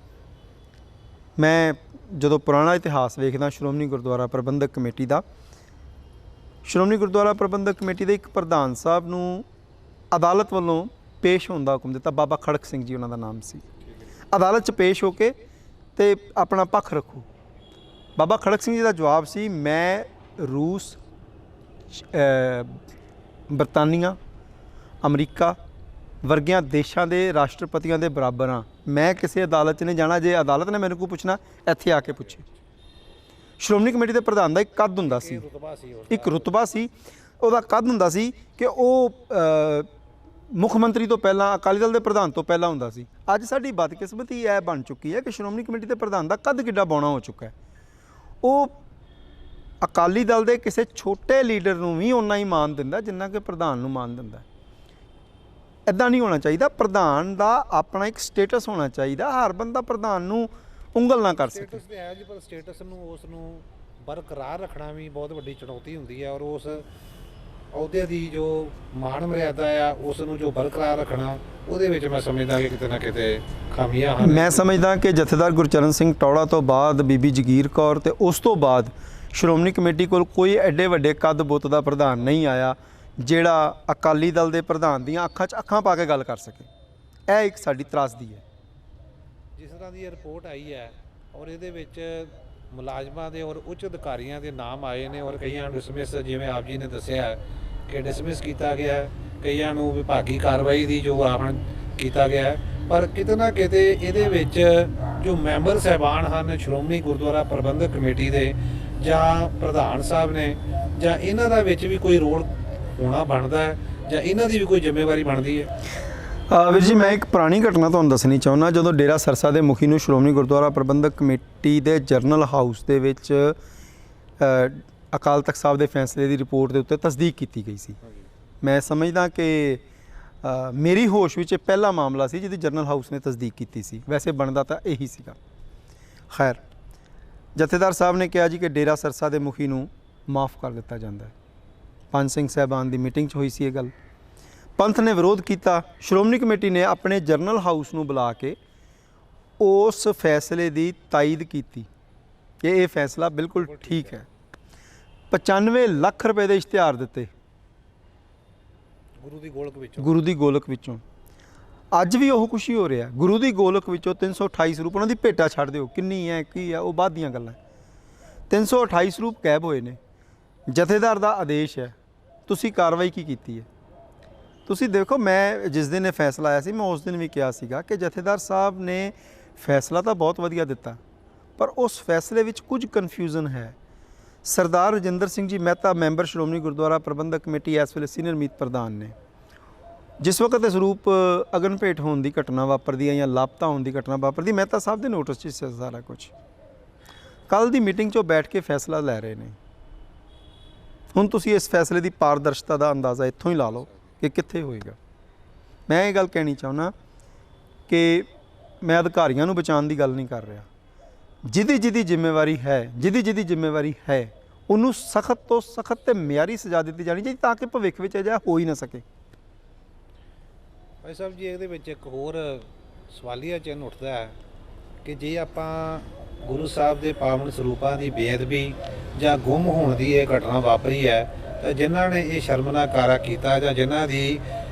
ਮੈਂ ਜਦੋਂ ਪੁਰਾਣਾ ਇਤਿਹਾਸ ਵੇਖਦਾ ਸ਼੍ਰੋਮਣੀ ਗੁਰਦੁਆਰਾ ਪ੍ਰਬੰਧਕ ਕਮੇਟੀ ਦਾ, ਸ਼੍ਰੋਮਣੀ ਗੁਰਦੁਆਰਾ ਪ੍ਰਬੰਧਕ ਕਮੇਟੀ ਦੇ ਇੱਕ ਪ੍ਰਧਾਨ ਸਾਹਿਬ ਨੂੰ ਅਦਾਲਤ ਵੱਲੋਂ ਪੇਸ਼ ਹੋਣ ਦਾ ਹੁਕਮ ਦਿੱਤਾ। ਬਾਬਾ ਖੜਕ ਸਿੰਘ ਜੀ ਉਹਨਾਂ ਦਾ ਨਾਮ ਸੀ। ਅਦਾਲਤ 'ਚ ਪੇਸ਼ ਹੋ ਕੇ ਤੇ ਆਪਣਾ ਪੱਖ ਰੱਖੋ। ਬਾਬਾ ਖੜਕ ਸਿੰਘ ਜੀ ਦਾ ਜਵਾਬ ਸੀ, ਮੈਂ ਰੂਸ, ਬਰਤਾਨੀਆ, ਅਮਰੀਕਾ ਵਰਗੀਆਂ ਦੇਸ਼ਾਂ ਦੇ ਰਾਸ਼ਟਰਪਤੀਆਂ ਦੇ ਬਰਾਬਰ ਹਾਂ। ਮੈਂ ਕਿਸੇ ਅਦਾਲਤ 'ਚ ਨਹੀਂ ਜਾਣਾ। ਜੇ ਅਦਾਲਤ ਨੇ ਮੈਨੂੰ ਕੋਈ ਪੁੱਛਣਾ, ਇੱਥੇ ਆ ਕੇ ਪੁੱਛੇ। ਸ਼੍ਰੋਮਣੀ ਕਮੇਟੀ ਦੇ ਪ੍ਰਧਾਨ ਦਾ ਇੱਕ ਕੱਦ ਹੁੰਦਾ ਸੀ, ਇੱਕ ਰੁਤਬਾ ਸੀ, ਉਹਦਾ ਕੱਦ ਹੁੰਦਾ ਸੀ ਕਿ ਉਹ ਮੁੱਖ ਮੰਤਰੀ ਤੋਂ ਪਹਿਲਾਂ, ਅਕਾਲੀ ਦਲ ਦੇ ਪ੍ਰਧਾਨ ਤੋਂ ਪਹਿਲਾਂ ਹੁੰਦਾ ਸੀ। ਅੱਜ ਸਾਡੀ ਬਦਕਿਸਮਤੀ ਇਹ ਬਣ ਚੁੱਕੀ ਹੈ ਕਿ ਸ਼੍ਰੋਮਣੀ ਕਮੇਟੀ ਦੇ ਪ੍ਰਧਾਨ ਦਾ ਕੱਦ ਕਿੱਡਾ ਬੌਣਾ ਹੋ ਚੁੱਕਾ ਹੈ। ਉਹ ਅਕਾਲੀ ਦਲ ਦੇ ਕਿਸੇ ਛੋਟੇ ਲੀਡਰ ਨੂੰ ਵੀ ਓਨਾ ਹੀ ਮਾਣ ਦਿੰਦਾ ਜਿੰਨਾ ਕਿ ਪ੍ਰਧਾਨ ਨੂੰ ਮਾਣ ਦਿੰਦਾ। ਇੱਦਾਂ ਨਹੀਂ ਹੋਣਾ ਚਾਹੀਦਾ। ਪ੍ਰਧਾਨ ਦਾ ਆਪਣਾ ਇੱਕ ਸਟੇਟਸ ਹੋਣਾ ਚਾਹੀਦਾ। ਹਰ ਬੰਦਾ ਪ੍ਰਧਾਨ ਨੂੰ ਉਂਗਲ ਨਾ ਕਰ ਸਕੇ। ਸਟੇਟਸ ਤੇ ਹੈ ਜੀ, ਪਰ ਸਟੇਟਸ ਨੂੰ ਉਸ ਨੂੰ ਬਰਕਰਾਰ ਰੱਖਣਾ ਵੀ ਬਹੁਤ ਵੱਡੀ ਚੁਣੌਤੀ ਹੁੰਦੀ ਹੈ, ਔਰ ਉਸ ਅਹੁਦੇ ਦੀ ਜੋ ਮਾਣ ਮਰਿਆਦਾ ਆ ਉਸ ਨੂੰ ਜੋ ਬਰਕਰਾਰ ਰੱਖਣਾ, ਉਹਦੇ ਵਿੱਚ ਮੈਂ ਸਮਝਦਾ ਕਿ ਕਿਤੇ ਨਾ ਕਿਤੇ ਖਾਮੀਆਂ ਹਨ। ਮੈਂ ਸਮਝਦਾ ਕਿ ਜਥੇਦਾਰ ਗੁਰਚਰਨ ਸਿੰਘ ਟੌੜਾ ਤੋਂ ਬਾਅਦ ਬੀਬੀ ਜਗੀਰ ਕੌਰ ਤੇ ਉਸ ਤੋਂ ਬਾਅਦ ਸ਼੍ਰੋਮਣੀ ਕਮੇਟੀ ਕੋਲ ਕੋਈ ਐਡੇ ਵੱਡੇ ਕੱਦ ਬੁੱਤ ਦਾ ਪ੍ਰਧਾਨ ਨਹੀਂ ਆਇਆ ਜਿਹੜਾ ਅਕਾਲੀ ਦਲ ਦੇ ਪ੍ਰਧਾਨ ਦੀਆਂ ਅੱਖਾਂ 'ਚ ਅੱਖਾਂ ਪਾ ਕੇ ਗੱਲ ਕਰ ਸਕੇ। ਇਹ ਇੱਕ ਸਾਡੀ ਤਰਾਸਦੀ ਹੈ। ਜਿਸ ਤਰ੍ਹਾਂ ਦੀ ਇਹ ਰਿਪੋਰਟ ਆਈ ਹੈ ਔਰ ਇਹਦੇ ਵਿੱਚ ਮੁਲਾਜ਼ਮਾਂ ਦੇ ਔਰ ਉੱਚ ਅਧਿਕਾਰੀਆਂ ਦੇ ਨਾਮ ਆਏ ਨੇ, ਔਰ ਕਈਆਂ ਨੂੰ ਡਿਸਮਿਸ, ਜਿਵੇਂ ਆਪ ਜੀ ਨੇ ਦੱਸਿਆ ਕਿ ਡਿਸਮਿਸ ਕੀਤਾ ਗਿਆ, ਕਈਆਂ ਨੂੰ ਵਿਭਾਗੀ ਕਾਰਵਾਈ ਦੀ ਜੋ ਆਹਣ ਕੀਤਾ ਗਿਆ। ਪਰ ਕਿਤੇ ਨਾ ਕਿਤੇ ਇਹਦੇ ਵਿੱਚ ਜੋ ਮੈਂਬਰ ਸਾਹਿਬਾਨ ਹਨ ਸ਼੍ਰੋਮਣੀ ਗੁਰਦੁਆਰਾ ਪ੍ਰਬੰਧਕ ਕਮੇਟੀ ਦੇ, ਜਾਂ ਪ੍ਰਧਾਨ ਸਾਹਿਬ ਨੇ, ਜਾਂ ਇਹਨਾਂ ਦਾ ਵਿੱਚ ਵੀ ਕੋਈ ਰੋਲ ਹੋਣਾ ਬਣਦਾ ਹੈ, ਜਾਂ ਇਹਨਾਂ ਦੀ ਵੀ ਕੋਈ ਜ਼ਿੰਮੇਵਾਰੀ ਬਣਦੀ ਹੈ। ਵੀਰ ਜੀ, ਮੈਂ ਇੱਕ ਪੁਰਾਣੀ ਘਟਨਾ ਤੁਹਾਨੂੰ ਦੱਸਣੀ ਚਾਹੁੰਦਾ। ਜਦੋਂ ਡੇਰਾ ਸਰਸਾ ਦੇ ਮੁਖੀ ਨੂੰ ਸ਼੍ਰੋਮਣੀ ਗੁਰਦੁਆਰਾ ਪ੍ਰਬੰਧਕ ਕਮੇਟੀ ਦੇ ਜਰਨਲ ਹਾਊਸ ਦੇ ਵਿੱਚ ਅਕਾਲ ਤਖਤ ਸਾਹਿਬ ਦੇ ਫੈਸਲੇ ਦੀ ਰਿਪੋਰਟ ਦੇ ਉੱਤੇ ਤਸਦੀਕ ਕੀਤੀ ਗਈ ਸੀ, ਮੈਂ ਸਮਝਦਾ ਕਿ ਮੇਰੀ ਹੋਸ਼ ਵਿੱਚ ਪਹਿਲਾ ਮਾਮਲਾ ਸੀ ਜਿਹਦੀ ਜਰਨਲ ਹਾਊਸ ਨੇ ਤਸਦੀਕ ਕੀਤੀ ਸੀ। ਵੈਸੇ ਬਣਦਾ ਤਾਂ ਇਹੀ ਸੀਗਾ। ਖੈਰ, ਜਥੇਦਾਰ ਸਾਹਿਬ ਨੇ ਕਿਹਾ ਜੀ ਕਿ ਡੇਰਾ ਸਰਸਾ ਦੇ ਮੁਖੀ ਨੂੰ ਮਾफ़ ਕਰ ਦਿੱਤਾ ਜਾਂਦਾ ਹੈ। ਪੰਜ ਸਿੰਘ ਸਾਹਿਬਾਨ ਦੀ ਮੀਟਿੰਗ 'ਚ ਹੋਈ ਸੀ ਇਹ ਗੱਲ। ਪੰਥ ਨੇ ਵਿਰੋਧ ਕੀਤਾ। ਸ਼੍ਰੋਮਣੀ ਕਮੇਟੀ ਨੇ ਆਪਣੇ ਜਰਨਲ ਹਾਊਸ ਨੂੰ ਬੁਲਾ ਕੇ ਉਸ ਫੈਸਲੇ ਦੀ ਤਾਈਦ ਕੀਤੀ ਕਿ ਇਹ ਫੈਸਲਾ ਬਿਲਕੁਲ ਠੀਕ ਹੈ। 95 ਲੱਖ ਰੁਪਏ ਦੇ ਇਸ਼ਤਿਹਾਰ ਦਿੱਤੇ ਗੁਰੂ ਦੀ ਗੋਲਕ ਵਿੱਚੋਂ। ਅੱਜ ਵੀ ਉਹ ਖੁਸ਼ੀ ਹੋ ਰਿਹਾ। ਗੁਰੂ ਦੀ ਗੋਲਕ ਵਿੱਚੋਂ 328 ਸਰੂਪ, ਉਹਨਾਂ ਦੀ ਭੇਟਾ ਛੱਡ ਦਿਓ, ਕਿੰਨੀ ਹੈ ਕੀ ਹੈ ਉਹ ਬਾਅਦ ਦੀਆਂ ਗੱਲਾਂ। 328 ਸਰੂਪ ਗਾਇਬ ਹੋਏ ਨੇ। ਜਥੇਦਾਰ ਦਾ ਆਦੇਸ਼ ਹੈ, ਤੁਸੀਂ ਕਾਰਵਾਈ ਕੀ ਕੀਤੀ ਹੈ? ਤੁਸੀਂ ਦੇਖੋ, ਮੈਂ ਜਿਸ ਦਿਨ ਇਹ ਫੈਸਲਾ ਆਇਆ ਸੀ ਮੈਂ ਉਸ ਦਿਨ ਵੀ ਕਿਹਾ ਸੀਗਾ ਕਿ ਜਥੇਦਾਰ ਸਾਹਿਬ ਨੇ ਫੈਸਲਾ ਤਾਂ ਬਹੁਤ ਵਧੀਆ ਦਿੱਤਾ, ਪਰ ਉਸ ਫੈਸਲੇ ਵਿੱਚ ਕੁਝ ਕਨਫਿਊਜ਼ਨ ਹੈ। ਸਰਦਾਰ ਰਜਿੰਦਰ ਸਿੰਘ ਜੀ ਮਹਿਤਾ, ਮੈਂਬਰ ਸ਼੍ਰੋਮਣੀ ਗੁਰਦੁਆਰਾ ਪ੍ਰਬੰਧਕ ਕਮੇਟੀ, ਇਸ ਵੇਲੇ ਸੀਨੀਅਰ ਮੀਤ ਪ੍ਰਧਾਨ ਨੇ। ਜਿਸ ਵਕਤ ਇਹ ਸਰੂਪ ਅਗਨ ਭੇਟ ਹੋਣ ਦੀ ਘਟਨਾ ਵਾਪਰਦੀ ਹੈ ਜਾਂ ਲਾਪਤਾ ਹੋਣ ਦੀ ਘਟਨਾ ਵਾਪਰਦੀ, ਮਹਿਤਾ ਸਾਹਿਬ ਦੇ ਨੋਟਿਸ 'ਚ ਸੀ ਸਾਰਾ ਕੁਝ। ਕੱਲ੍ਹ ਦੀ ਮੀਟਿੰਗ 'ਚੋਂ ਬੈਠ ਕੇ ਫੈਸਲਾ ਲੈ ਰਹੇ ਨੇ। ਹੁਣ ਤੁਸੀਂ ਇਸ ਫੈਸਲੇ ਦੀ ਪਾਰਦਰਸ਼ਤਾ ਦਾ ਅੰਦਾਜ਼ਾ ਇੱਥੋਂ ਹੀ ਲਾ ਲਓ ਕਿ ਕਿੱਥੇ ਹੋਏਗਾ। ਮੈਂ ਇਹ ਗੱਲ ਕਹਿਣੀ ਚਾਹੁੰਦਾ ਕਿ ਮੈਂ ਅਧਿਕਾਰੀਆਂ ਨੂੰ ਬਚਾਉਣ ਦੀ ਗੱਲ ਨਹੀਂ ਕਰ ਰਿਹਾ। ਜਿਹਦੀ ਜ਼ਿੰਮੇਵਾਰੀ ਹੈ ਉਹਨੂੰ ਸਖਤ ਤੋਂ ਸਖਤ ਤੇ ਮਿਆਰੀ ਸਜ਼ਾ ਦਿੱਤੀ ਜਾਣੀ ਚਾਹੀਦੀ ਤਾਂ ਕਿ ਭਵਿੱਖ ਵਿੱਚ ਅਜਿਹਾ ਹੋ ਹੀ ਨਾ ਸਕੇ। ਭਾਈ ਸਾਹਿਬ ਜੀ, ਇਹਦੇ ਵਿੱਚ ਇੱਕ ਹੋਰ ਸਵਾਲੀਆ ਚਿੰਨ੍ਹ ਉੱਠਦਾ ਹੈ ਕਿ ਜੇ ਆਪਾਂ ਗੁਰੂ ਸਾਹਿਬ ਦੇ ਪਾਵਨ ਸਰੂਪਾਂ ਦੀ ਬੇਅਦਬੀ ਜਾਂ ਗੁੰਮ ਹੋਣ ਦੀ ਇਹ ਘਟਨਾ ਵਾਪਰੀ ਹੈ ਤਾਂ ਜਿਨ੍ਹਾਂ ਨੇ ਇਹ ਸ਼ਰਮਨਾਕ ਕਾਰਾ ਕੀਤਾ ਜਾਂ ਜਿਨ੍ਹਾਂ ਦੀ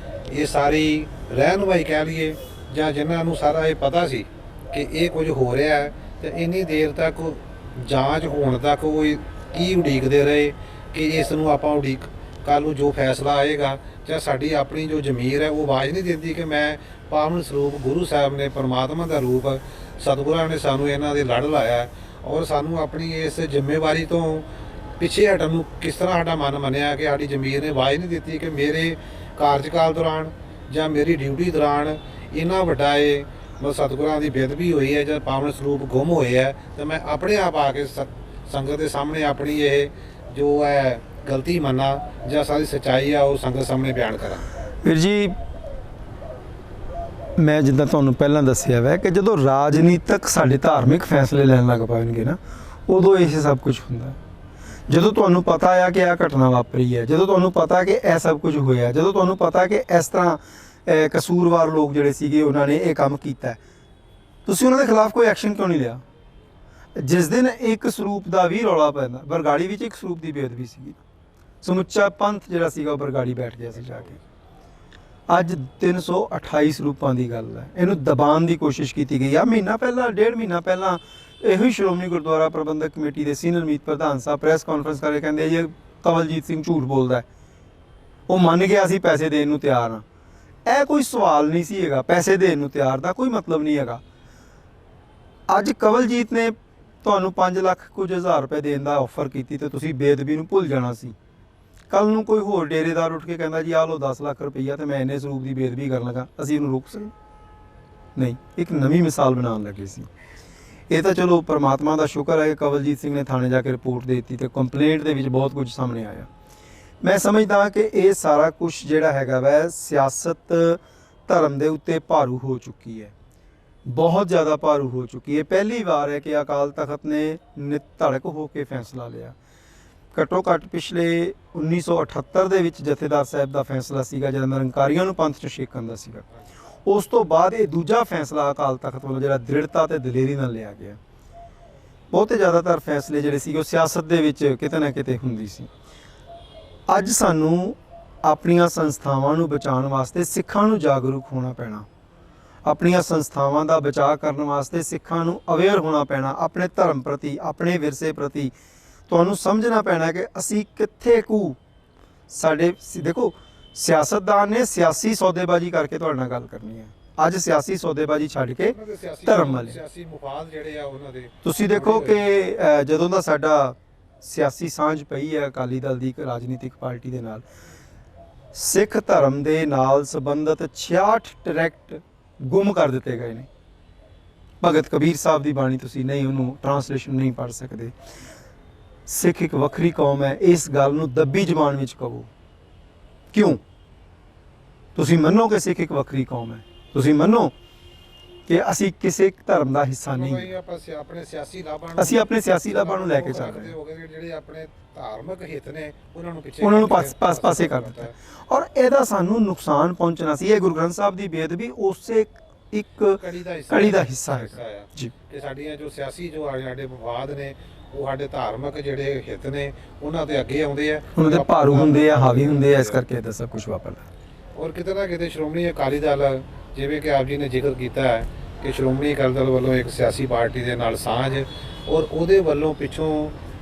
ਇਹ ਸਾਰੀ ਰਹਿਨੁਮਾਈ ਕਹਿ ਲਈਏ ਜਾਂ ਜਿਨ੍ਹਾਂ ਨੂੰ ਸਾਰਾ ਇਹ ਪਤਾ ਸੀ ਕਿ ਇਹ ਕੁਝ ਹੋ ਰਿਹਾ ਹੈ ਤੇ ਇੰਨੀ ਦੇਰ ਤੱਕ ਜਾਂਚ ਹੋਣ ਤੱਕ ਉਹ ਕੀ ਉਡੀਕਦੇ ਰਹੇ ਕਿ ਇਸ ਨੂੰ ਆਪਾਂ ਕੱਲ੍ਹ ਨੂੰ ਜੋ ਫੈਸਲਾ ਆਏਗਾ ਜਾਂ ਸਾਡੀ ਆਪਣੀ ਜੋ ਜ਼ਮੀਰ ਹੈ ਉਹ ਆਵਾਜ਼ ਨਹੀਂ ਦਿੰਦੀ ਕਿ ਮੈਂ ਪਾਵਨ ਸਰੂਪ ਗੁਰੂ ਸਾਹਿਬ ਨੇ ਪਰਮਾਤਮਾ ਦਾ ਰੂਪ ਸਤਿਗੁਰਾਂ ਨੇ ਸਾਨੂੰ ਇਹਨਾਂ ਦੇ ਲੜ ਲਾਇਆ ਔਰ ਸਾਨੂੰ ਆਪਣੀ ਇਸ ਜ਼ਿੰਮੇਵਾਰੀ ਤੋਂ ਪਿੱਛੇ ਹਟਣ ਨੂੰ ਕਿਸ ਤਰ੍ਹਾਂ ਸਾਡਾ ਮਨ ਮੰਨਿਆ ਕਿ ਸਾਡੀ ਜ਼ਮੀਰ ਨੇ ਆਵਾਜ਼ ਨਹੀਂ ਦਿੱਤੀ ਕਿ ਮੇਰੇ ਕਾਰਜਕਾਲ ਦੌਰਾਨ ਜਾਂ ਮੇਰੀ ਡਿਊਟੀ ਦੌਰਾਨ ਇੰਨਾ ਵੱਡਾ ਇਹ ਸਤਿਗੁਰਾਂ ਦੀ ਬੇਅਦਬੀ ਹੋਈ ਹੈ ਜਾਂ ਪਾਵਨ ਸਰੂਪ ਗੁੰਮ ਹੋਏ ਹੈ ਤਾਂ ਮੈਂ ਆਪਣੇ ਆਪ ਆ ਕੇ ਸੰਗਤ ਦੇ ਸਾਹਮਣੇ ਆਪਣੀ ਇਹ ਜੋ ਹੈ ਗਲਤੀ ਮੰਨਾਂ ਜਾਂ ਸਾਰੀ ਸੱਚਾਈ ਆ ਉਹ ਸੰਗਤ ਸਾਹਮਣੇ ਬਿਆਨ ਕਰਾਂ। ਵੀਰ ਜੀ, ਮੈਂ ਜਿੱਦਾਂ ਤੁਹਾਨੂੰ ਪਹਿਲਾਂ ਦੱਸਿਆ ਵਾ ਕਿ ਜਦੋਂ ਰਾਜਨੀਤਿਕ ਸਾਡੇ ਧਾਰਮਿਕ ਫੈਸਲੇ ਲੈਣ ਲੱਗ ਪੈਣਗੇ ਨਾ ਉਦੋਂ ਇਹ ਸਭ ਕੁਝ ਹੁੰਦਾ। ਜਦੋਂ ਤੁਹਾਨੂੰ ਪਤਾ ਆ ਕਿ ਇਹ ਘਟਨਾ ਵਾਪਰੀ ਹੈ, ਜਦੋਂ ਤੁਹਾਨੂੰ ਪਤਾ ਕਿ ਇਹ ਸਭ ਕੁਝ ਹੋਇਆ, ਜਦੋਂ ਤੁਹਾਨੂੰ ਪਤਾ ਕਿ ਇਸ ਤਰ੍ਹਾਂ ਕਸੂਰਵਾਰ ਲੋਕ ਜਿਹੜੇ ਸੀਗੇ ਉਹਨਾਂ ਨੇ ਇਹ ਕੰਮ ਕੀਤਾ, ਤੁਸੀਂ ਉਹਨਾਂ ਦੇ ਖਿਲਾਫ ਕੋਈ ਐਕਸ਼ਨ ਕਿਉਂ ਨਹੀਂ ਲਿਆ? ਜਿਸ ਦਿਨ ਇੱਕ ਸਰੂਪ ਦਾ ਵੀ ਰੌਲਾ ਪੈਂਦਾ, ਬਰਗਾੜੀ ਵਿੱਚ ਇੱਕ ਸਰੂਪ ਦੀ ਬੇਅਦਬੀ ਸੀਗੀ, ਸਮੁੱਚਾ ਪੰਥ ਜਿਹੜਾ ਸੀਗਾ ਉਹ ਬਰਗਾੜੀ ਬੈਠ ਗਿਆ ਸੀ ਜਾ ਕੇ। ਅੱਜ 328 ਸਰੂਪਾਂ ਦੀ ਗੱਲ ਹੈ, ਇਹਨੂੰ ਦਬਾਉਣ ਦੀ ਕੋਸ਼ਿਸ਼ ਕੀਤੀ ਗਈ ਆ। ਡੇਢ ਮਹੀਨਾ ਪਹਿਲਾਂ ਇਹੋ ਹੀ ਸ਼੍ਰੋਮਣੀ ਗੁਰਦੁਆਰਾ ਪ੍ਰਬੰਧਕ ਕਮੇਟੀ ਦੇ ਸੀਨੀਅਰ ਮੀਤ ਪ੍ਰਧਾਨ ਸਾਹਿਬ ਪ੍ਰੈਸ ਕਾਨਫਰੰਸ ਕਰਕੇ ਕਹਿੰਦੇ ਜੀ ਕਵਲਜੀਤ ਸਿੰਘ ਝੂਠ ਬੋਲਦਾ ਹੈ, ਉਹ ਮੰਨ ਗਿਆ ਸੀ ਪੈਸੇ ਦੇਣ ਨੂੰ ਤਿਆਰ ਹਾਂ। ਇਹ ਕੋਈ ਸਵਾਲ ਨਹੀਂ ਸੀ ਹੈਗਾ, ਪੈਸੇ ਦੇਣ ਨੂੰ ਤਿਆਰ ਦਾ ਕੋਈ ਮਤਲਬ ਨਹੀਂ ਹੈਗਾ। ਅੱਜ ਕਵਲਜੀਤ ਨੇ ਤੁਹਾਨੂੰ 5 ਲੱਖ ਕੁਝ ਹਜ਼ਾਰ ਰੁਪਏ ਦੇਣ ਦਾ ਆਫਰ ਕੀਤੀ ਤੇ ਤੁਸੀਂ ਬੇਅਦਬੀ ਨੂੰ ਭੁੱਲ ਜਾਣਾ ਸੀ। ਕੱਲ ਨੂੰ ਕੋਈ ਹੋਰ ਡੇਰੇਦਾਰ ਉੱਠ ਕੇ ਕਹਿੰਦਾ ਜੀ ਆਹ ਲਓ 10 ਲੱਖ ਰੁਪਈਆ ਤੇ ਮੈਂ ਇੰਨੇ ਸਰੂਪ ਦੀ ਬੇਅਦਬੀ ਕਰਨ ਲੱਗਾ, ਅਸੀਂ ਇਹਨੂੰ ਰੋਕ ਸਕਦੇ ਨਹੀਂ। ਇੱਕ ਨਵੀਂ ਮਿਸਾਲ ਬਣਾਉਣ ਲੱਗੇ ਸੀ। ਇਹ ਤਾਂ ਚਲੋ ਪਰਮਾਤਮਾ ਦਾ ਸ਼ੁਕਰ ਹੈ ਕਿ ਕਵਲਜੀਤ ਸਿੰਘ ਨੇ ਥਾਣੇ ਜਾ ਕੇ ਰਿਪੋਰਟ ਦੇ ਦਿੱਤੀ ਤੇ ਕੰਪਲੇਂਟ ਦੇ ਵਿੱਚ ਬਹੁਤ ਕੁਝ ਸਾਹਮਣੇ ਆਇਆ। ਮੈਂ ਸਮਝਦਾ ਕਿ ਇਹ ਸਾਰਾ ਕੁਝ ਜਿਹੜਾ ਹੈਗਾ ਵੈ ਸਿਆਸਤ ਧਰਮ ਦੇ ਉੱਤੇ ਭਾਰੂ ਹੋ ਚੁੱਕੀ ਹੈ, ਬਹੁਤ ਜ਼ਿਆਦਾ ਭਾਰੂ ਹੋ ਚੁੱਕੀ ਹੈ। ਪਹਿਲੀ ਵਾਰ ਹੈ ਕਿ ਅਕਾਲ ਤਖਤ ਨੇ ਨਿਧੜਕ ਹੋ ਕੇ ਫੈਸਲਾ ਲਿਆ। ਘੱਟੋ ਘੱਟ ਪਿਛਲੇ 1978 ਦੇ ਵਿੱਚ ਜਥੇਦਾਰ ਸਾਹਿਬ ਦਾ ਫੈਸਲਾ ਸੀਗਾ ਜਦ ਨਿਰੰਕਾਰੀਆਂ ਨੂੰ ਪੰਥ 'ਚ ਛੇਕਣ ਦਾ ਸੀਗਾ। ਉਸ ਤੋਂ ਬਾਅਦ ਇਹ ਦੂਜਾ ਫੈਸਲਾ ਅਕਾਲ ਤਖਤ ਵੱਲੋਂ ਜਿਹੜਾ ਦ੍ਰਿੜਤਾ ਤੇ ਦਲੇਰੀ ਨਾਲ ਲਿਆ ਗਿਆ। ਬਹੁਤੇ ਜ਼ਿਆਦਾਤਰ ਫੈਸਲੇ ਜਿਹੜੇ ਸੀਗੇ ਉਹ ਸਿਆਸਤ ਦੇ ਵਿੱਚ ਕਿਤੇ ਨਾ ਕਿਤੇ ਹੁੰਦੀ ਸੀ। ਅੱਜ ਸਾਨੂੰ ਆਪਣੀਆਂ ਸੰਸਥਾਵਾਂ ਨੂੰ ਬਚਾਉਣ ਵਾਸਤੇ ਸਿੱਖਾਂ ਨੂੰ ਜਾਗਰੂਕ ਹੋਣਾ ਪੈਣਾ, ਆਪਣੀਆਂ ਸੰਸਥਾਵਾਂ ਦਾ ਬਚਾਅ ਕਰਨ ਵਾਸਤੇ ਸਿੱਖਾਂ ਨੂੰ ਅਵੇਅਰ ਹੋਣਾ ਪੈਣਾ, ਆਪਣੇ ਧਰਮ ਪ੍ਰਤੀ, ਆਪਣੇ ਵਿਰਸੇ ਪ੍ਰਤੀ ਤੁਹਾਨੂੰ ਸਮਝਣਾ ਪੈਣਾ ਕਿ ਅਸੀਂ ਕਿੱਥੇ ਕੁ ਸਾਡੇ ਦੇਖੋ ਸਿਆਸਤਦਾਨ ਨੇ ਸਿਆਸੀ ਸੌਦੇਬਾਜ਼ੀ ਕਰਕੇ ਤੁਹਾਡੇ ਨਾਲ ਗੱਲ ਕਰਨੀ ਹੈ। ਅੱਜ ਸਿਆਸੀ ਸੌਦੇਬਾਜ਼ੀ ਛੱਡ ਕੇ ਧਰਮ ਵਾਲੇ ਸਿਆਸੀ ਮੁਫਾਦ ਜਿਹੜੇ ਆ ਉਹਨਾਂ ਦੇ ਤੁਸੀਂ ਦੇਖੋ ਕਿ ਜਦੋਂ ਦਾ ਸਾਡਾ ਸਿਆਸੀ ਸਾਂਝ ਪਈ ਹੈ ਅਕਾਲੀ ਦਲ ਦੀ ਇੱਕ ਰਾਜਨੀਤਿਕ ਪਾਰਟੀ ਦੇ ਨਾਲ, ਸਿੱਖ ਧਰਮ ਦੇ ਨਾਲ ਸੰਬੰਧਿਤ 66 ਡਾਇਰੈਕਟ ਗੁੰਮ ਕਰ ਦਿੱਤੇ ਗਏ ਨੇ। ਭਗਤ ਕਬੀਰ ਸਾਹਿਬ ਦੀ ਬਾਣੀ ਤੁਸੀਂ ਨਹੀਂ ਉਹਨੂੰ ਟਰਾਂਸਲੇਸ਼ਨ ਨਹੀਂ ਪੜ੍ਹ ਸਕਦੇ। ਸਿੱਖ ਇੱਕ ਵੱਖਰੀ ਕੌਮ ਹੈ, ਇਸ ਗੱਲ ਨੂੰ ਦੱਬੀ ਜ਼ਬਾਨ ਵਿੱਚ ਕਹੋ। ਕਿਉਂ? ਤੁਸੀਂ ਮੰਨੋ ਕਿ ਸਿੱਖ ਇੱਕ ਵੱਖਰੀ ਕੌਮ ਹੈ, ਤੁਸੀਂ ਮੰਨੋ ਕਿ ਅਸੀਂ ਕਿਸੇ ਧਰਮ ਦਾ ਹਿੱਸਾ ਨਹੀਂ, ਅਸੀਂ ਆਪਣੇ ਸਿਆਸੀ ਲਾਭਾਂ ਨੂੰ ਲੈ ਕੇ ਚੱਲ ਰਹੇ ਹਾਂ। ਜਿਹੜੇ ਆਪਣੇ ਧਾਰਮਿਕ ਹਿੱਤ ਨੇ ਉਹਨਾਂ ਨੂੰ ਪਾਸੇ ਕਰ ਦਿੱਤਾ ਔਰ ਇਹਦਾ ਸਾਨੂੰ ਨੁਕਸਾਨ ਪਹੁੰਚਣਾ ਸੀ। ਇਹ ਗੁਰੂ ਗ੍ਰੰਥ ਸਾਹਿਬ ਦੀ ਬੇਅਦਬੀ ਉਸੇ ਇੱਕ ਕੜੀ ਦਾ ਹਿੱਸਾ ਹੈ ਜੀ। ਕਿ ਸਾਡੀਆਂ ਜੋ ਸਿਆਸੀ ਜੋ ਸਾਡੇ ਵਿਵਾਦ ਨੇ ਉਹ ਸਾਡੇ ਧਾਰਮਿਕ ਜਿਹੜੇ ਹਿੱਤ ਨੇ ਉਹਨਾਂ ਤੇ ਅੱਗੇ ਆਉਂਦੇ ਆ, ਉਹਨਾਂ ਦੇ ਭਾਰੂ ਹੁੰਦੇ ਆ, ਹਾਵੀ ਹੁੰਦੇ ਆ, ਇਸ ਕਰਕੇ ਇਹਦਾ ਸਭ ਕੁਝ ਵਾਪਰਦਾ। ਔਰ ਕਿਤੇ ਨਾ ਕਿਤੇ ਸ਼੍ਰੋਮਣੀ ਅਕਾਲੀ ਦਲ, ਜਿਵੇਂ ਕਿ ਆਪ ਜੀ ਨੇ ਜ਼ਿਕਰ ਕੀਤਾ ਹੈ ਕਿ ਸ਼੍ਰੋਮਣੀ ਅਕਾਲੀ ਦਲ ਵੱਲੋਂ ਇੱਕ ਸਿਆਸੀ ਪਾਰਟੀ ਦੇ ਨਾਲ ਸਾਂਝ ਔਰ ਉਹਦੇ ਵੱਲੋਂ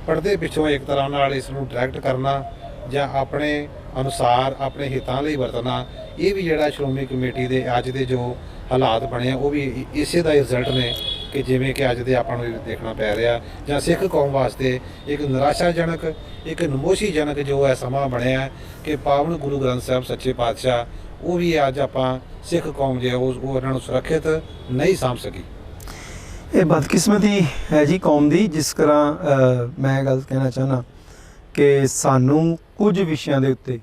ਪਰਦੇ ਪਿੱਛੋਂ ਇੱਕ ਤਰ੍ਹਾਂ ਨਾਲ ਇਸ ਨੂੰ ਡਾਇਰੈਕਟ ਕਰਨਾ ਜਾਂ ਆਪਣੇ ਅਨੁਸਾਰ ਆਪਣੇ ਹਿੱਤਾਂ ਲਈ ਵਰਤਣਾ, ਇਹ ਵੀ ਜਿਹੜਾ ਸ਼੍ਰੋਮਣੀ ਕਮੇਟੀ ਦੇ ਅੱਜ ਦੇ ਜੋ ਹਾਲਾਤ ਬਣੇ ਉਹ ਵੀ ਇਸੇ ਦਾ ਰਿਜ਼ਲਟ ਨੇ ਕਿ ਜਿਵੇਂ ਕਿ ਅੱਜ ਦੇ ਆਪਾਂ ਨੂੰ ਦੇਖਣਾ ਪੈ ਰਿਹਾ ਜਾਂ ਸਿੱਖ ਕੌਮ ਵਾਸਤੇ ਇੱਕ ਨਿਰਾਸ਼ਾਜਨਕ, ਇੱਕ ਨਮੋਸ਼ੀਜਨਕ ਜੋ ਹੈ ਸਮਾਂ ਬਣਿਆ ਕਿ ਪਾਵਨ ਗੁਰੂ ਗ੍ਰੰਥ ਸਾਹਿਬ ਸੱਚੇ ਪਾਤਸ਼ਾਹ ਉਹ ਵੀ ਅੱਜ ਆਪਾਂ ਸਿੱਖ ਕੌਮ ਜੇ ਉਹ ਉਹਨਾਂ ਨੂੰ ਸੁਰੱਖਿਅਤ ਨਹੀਂ ਸਾਂਭ ਸਕੀ। ਇਹ ਬਦਕਿਸਮਤੀ ਹੈ ਜੀ ਕੌਮ ਦੀ। ਜਿਸ ਤਰ੍ਹਾਂ ਮੈਂ ਗੱਲ ਕਹਿਣਾ ਚਾਹੁੰਦਾ ਕਿ ਸਾਨੂੰ ਕੁਝ ਵਿਸ਼ਿਆਂ ਦੇ ਉੱਤੇ,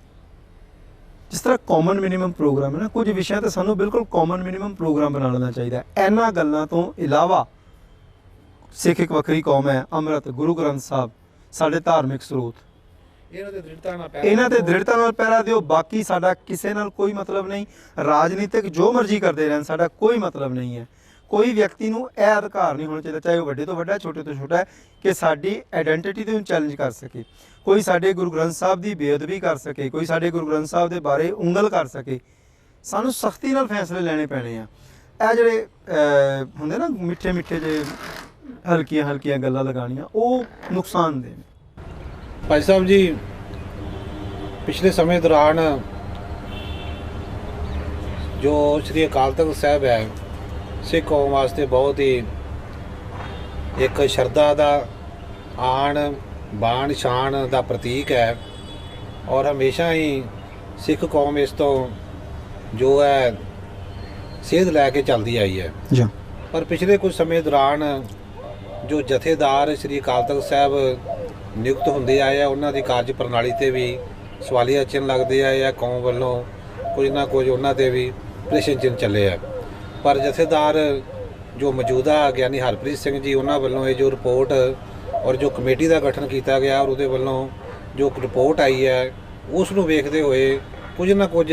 ਜਿਸ ਤਰ੍ਹਾਂ ਕਾਮਨ ਮਿਨੀਮਮ ਪ੍ਰੋਗਰਾਮ ਹੈ ਨਾ, ਕੁਝ ਵਿਸ਼ਿਆਂ ਤੇ ਸਾਨੂੰ ਬਿਲਕੁਲ ਕਾਮਨ ਮਿਨੀਮਮ ਪ੍ਰੋਗਰਾਮ ਬਣਾ ਲੈਣਾ ਚਾਹੀਦਾ ਹੈ। ਇਹਨਾਂ ਗੱਲਾਂ ਤੋਂ ਇਲਾਵਾ ਸਿੱਖ ਇੱਕ ਵੱਖਰੀ ਕੌਮ ਹੈ, ਅੰਮ੍ਰਿਤ, ਗੁਰੂ ਗ੍ਰੰਥ ਸਾਹਿਬ ਸਾਡੇ ਧਾਰਮਿਕ ਸਰੋਤ, ਇਹਨਾਂ ਤੇ ਦ੍ਰਿੜਤਾ ਨਾਲ ਪਹਿਰਾ ਦਿਓ। ਬਾਕੀ ਸਾਡਾ ਕਿਸੇ ਨਾਲ ਕੋਈ ਮਤਲਬ ਨਹੀਂ। ਰਾਜਨੀਤਿਕ ਜੋ ਮਰਜ਼ੀ ਕਰਦੇ ਰਹਿਣ, ਸਾਡਾ ਕੋਈ ਮਤਲਬ ਨਹੀਂ ਹੈ। ਕੋਈ ਵਿਅਕਤੀ ਨੂੰ ਇਹ ਅਧਿਕਾਰ ਨਹੀਂ ਹੋਣਾ ਚਾਹੀਦਾ, ਚਾਹੇ ਉਹ ਵੱਡੇ ਤੋਂ ਵੱਡਾ, ਛੋਟੇ ਤੋਂ ਛੋਟਾ ਹੈ, ਕਿ ਸਾਡੀ ਆਇਡੈਂਟੀਟੀ ਨੂੰ ਚੈਲੰਜ ਕਰ ਸਕੇ, ਕੋਈ ਸਾਡੇ ਗੁਰੂ ਗ੍ਰੰਥ ਸਾਹਿਬ ਦੀ ਬੇਅਦਬੀ ਕਰ ਸਕੇ, ਕੋਈ ਸਾਡੇ ਗੁਰੂ ਗ੍ਰੰਥ ਸਾਹਿਬ ਦੇ ਬਾਰੇ ਉਂਗਲ ਕਰ ਸਕੇ। ਸਾਨੂੰ ਸਖਤੀ ਨਾਲ ਫੈਸਲੇ ਲੈਣੇ ਪੈਣੇ ਆ। ਇਹ ਜਿਹੜੇ ਹੁੰਦੇ ਨਾ ਮਿੱਠੇ ਮਿੱਠੇ ਜੇ ਹਲਕੀਆਂ ਗੱਲਾਂ ਲਗਾਉਣੀਆਂ, ਉਹ ਨੁਕਸਾਨਦੇਹ ਨੇ। ਭਾਈ ਸਾਹਿਬ ਜੀ, ਪਿਛਲੇ ਸਮੇਂ ਦੌਰਾਨ ਜੋ ਸ੍ਰੀ ਅਕਾਲ ਤਖਤ ਸਾਹਿਬ ਹੈ, ਸਿੱਖ ਕੌਮ ਵਾਸਤੇ ਬਹੁਤ ਹੀ ਇੱਕ ਸ਼ਰਧਾ ਦਾ, ਆਣ ਬਾਣ ਸ਼ਾਨ ਦਾ ਪ੍ਰਤੀਕ ਹੈ। ਔਰ ਹਮੇਸ਼ਾ ਹੀ ਸਿੱਖ ਕੌਮ ਇਸ ਤੋਂ ਜੋ ਹੈ ਸੇਧ ਲੈ ਕੇ ਚੱਲਦੀ ਆਈ ਹੈ। ਪਰ ਪਿਛਲੇ ਕੁਝ ਸਮੇਂ ਦੌਰਾਨ ਜੋ ਜਥੇਦਾਰ ਸ੍ਰੀ ਅਕਾਲ ਤਖਤ ਸਾਹਿਬ ਨਿਯੁਕਤ ਹੁੰਦੇ ਆਏ ਆ, ਉਹਨਾਂ ਦੀ ਕਾਰਜ ਪ੍ਰਣਾਲੀ ਤੇ ਵੀ ਸਵਾਲੀਆ ਚਿੰਨ੍ਹ ਲੱਗਦੇ ਆਏ ਆ। ਕੌਮ ਵੱਲੋਂ ਕੁਝ ਨਾ ਕੁਝ ਉਹਨਾਂ ਤੇ ਵੀ ਪ੍ਰਸ਼ਨ ਚਿੰਨ੍ਹ ਚੱਲੇ ਆ। ਪਰ ਜਥੇਦਾਰ ਜੋ ਮੌਜੂਦਾ ਗਿਆਨੀ ਹਰਪ੍ਰੀਤ ਸਿੰਘ ਜੀ, ਉਹਨਾਂ ਵੱਲੋਂ ਇਹ ਜੋ ਰਿਪੋਰਟ ਔਰ ਜੋ ਕਮੇਟੀ ਦਾ ਗਠਨ ਕੀਤਾ ਗਿਆ ਔਰ ਉਹਦੇ ਵੱਲੋਂ ਜੋ ਰਿਪੋਰਟ ਆਈ ਹੈ, ਉਸ ਨੂੰ ਵੇਖਦੇ ਹੋਏ ਕੁਝ ਨਾ ਕੁਝ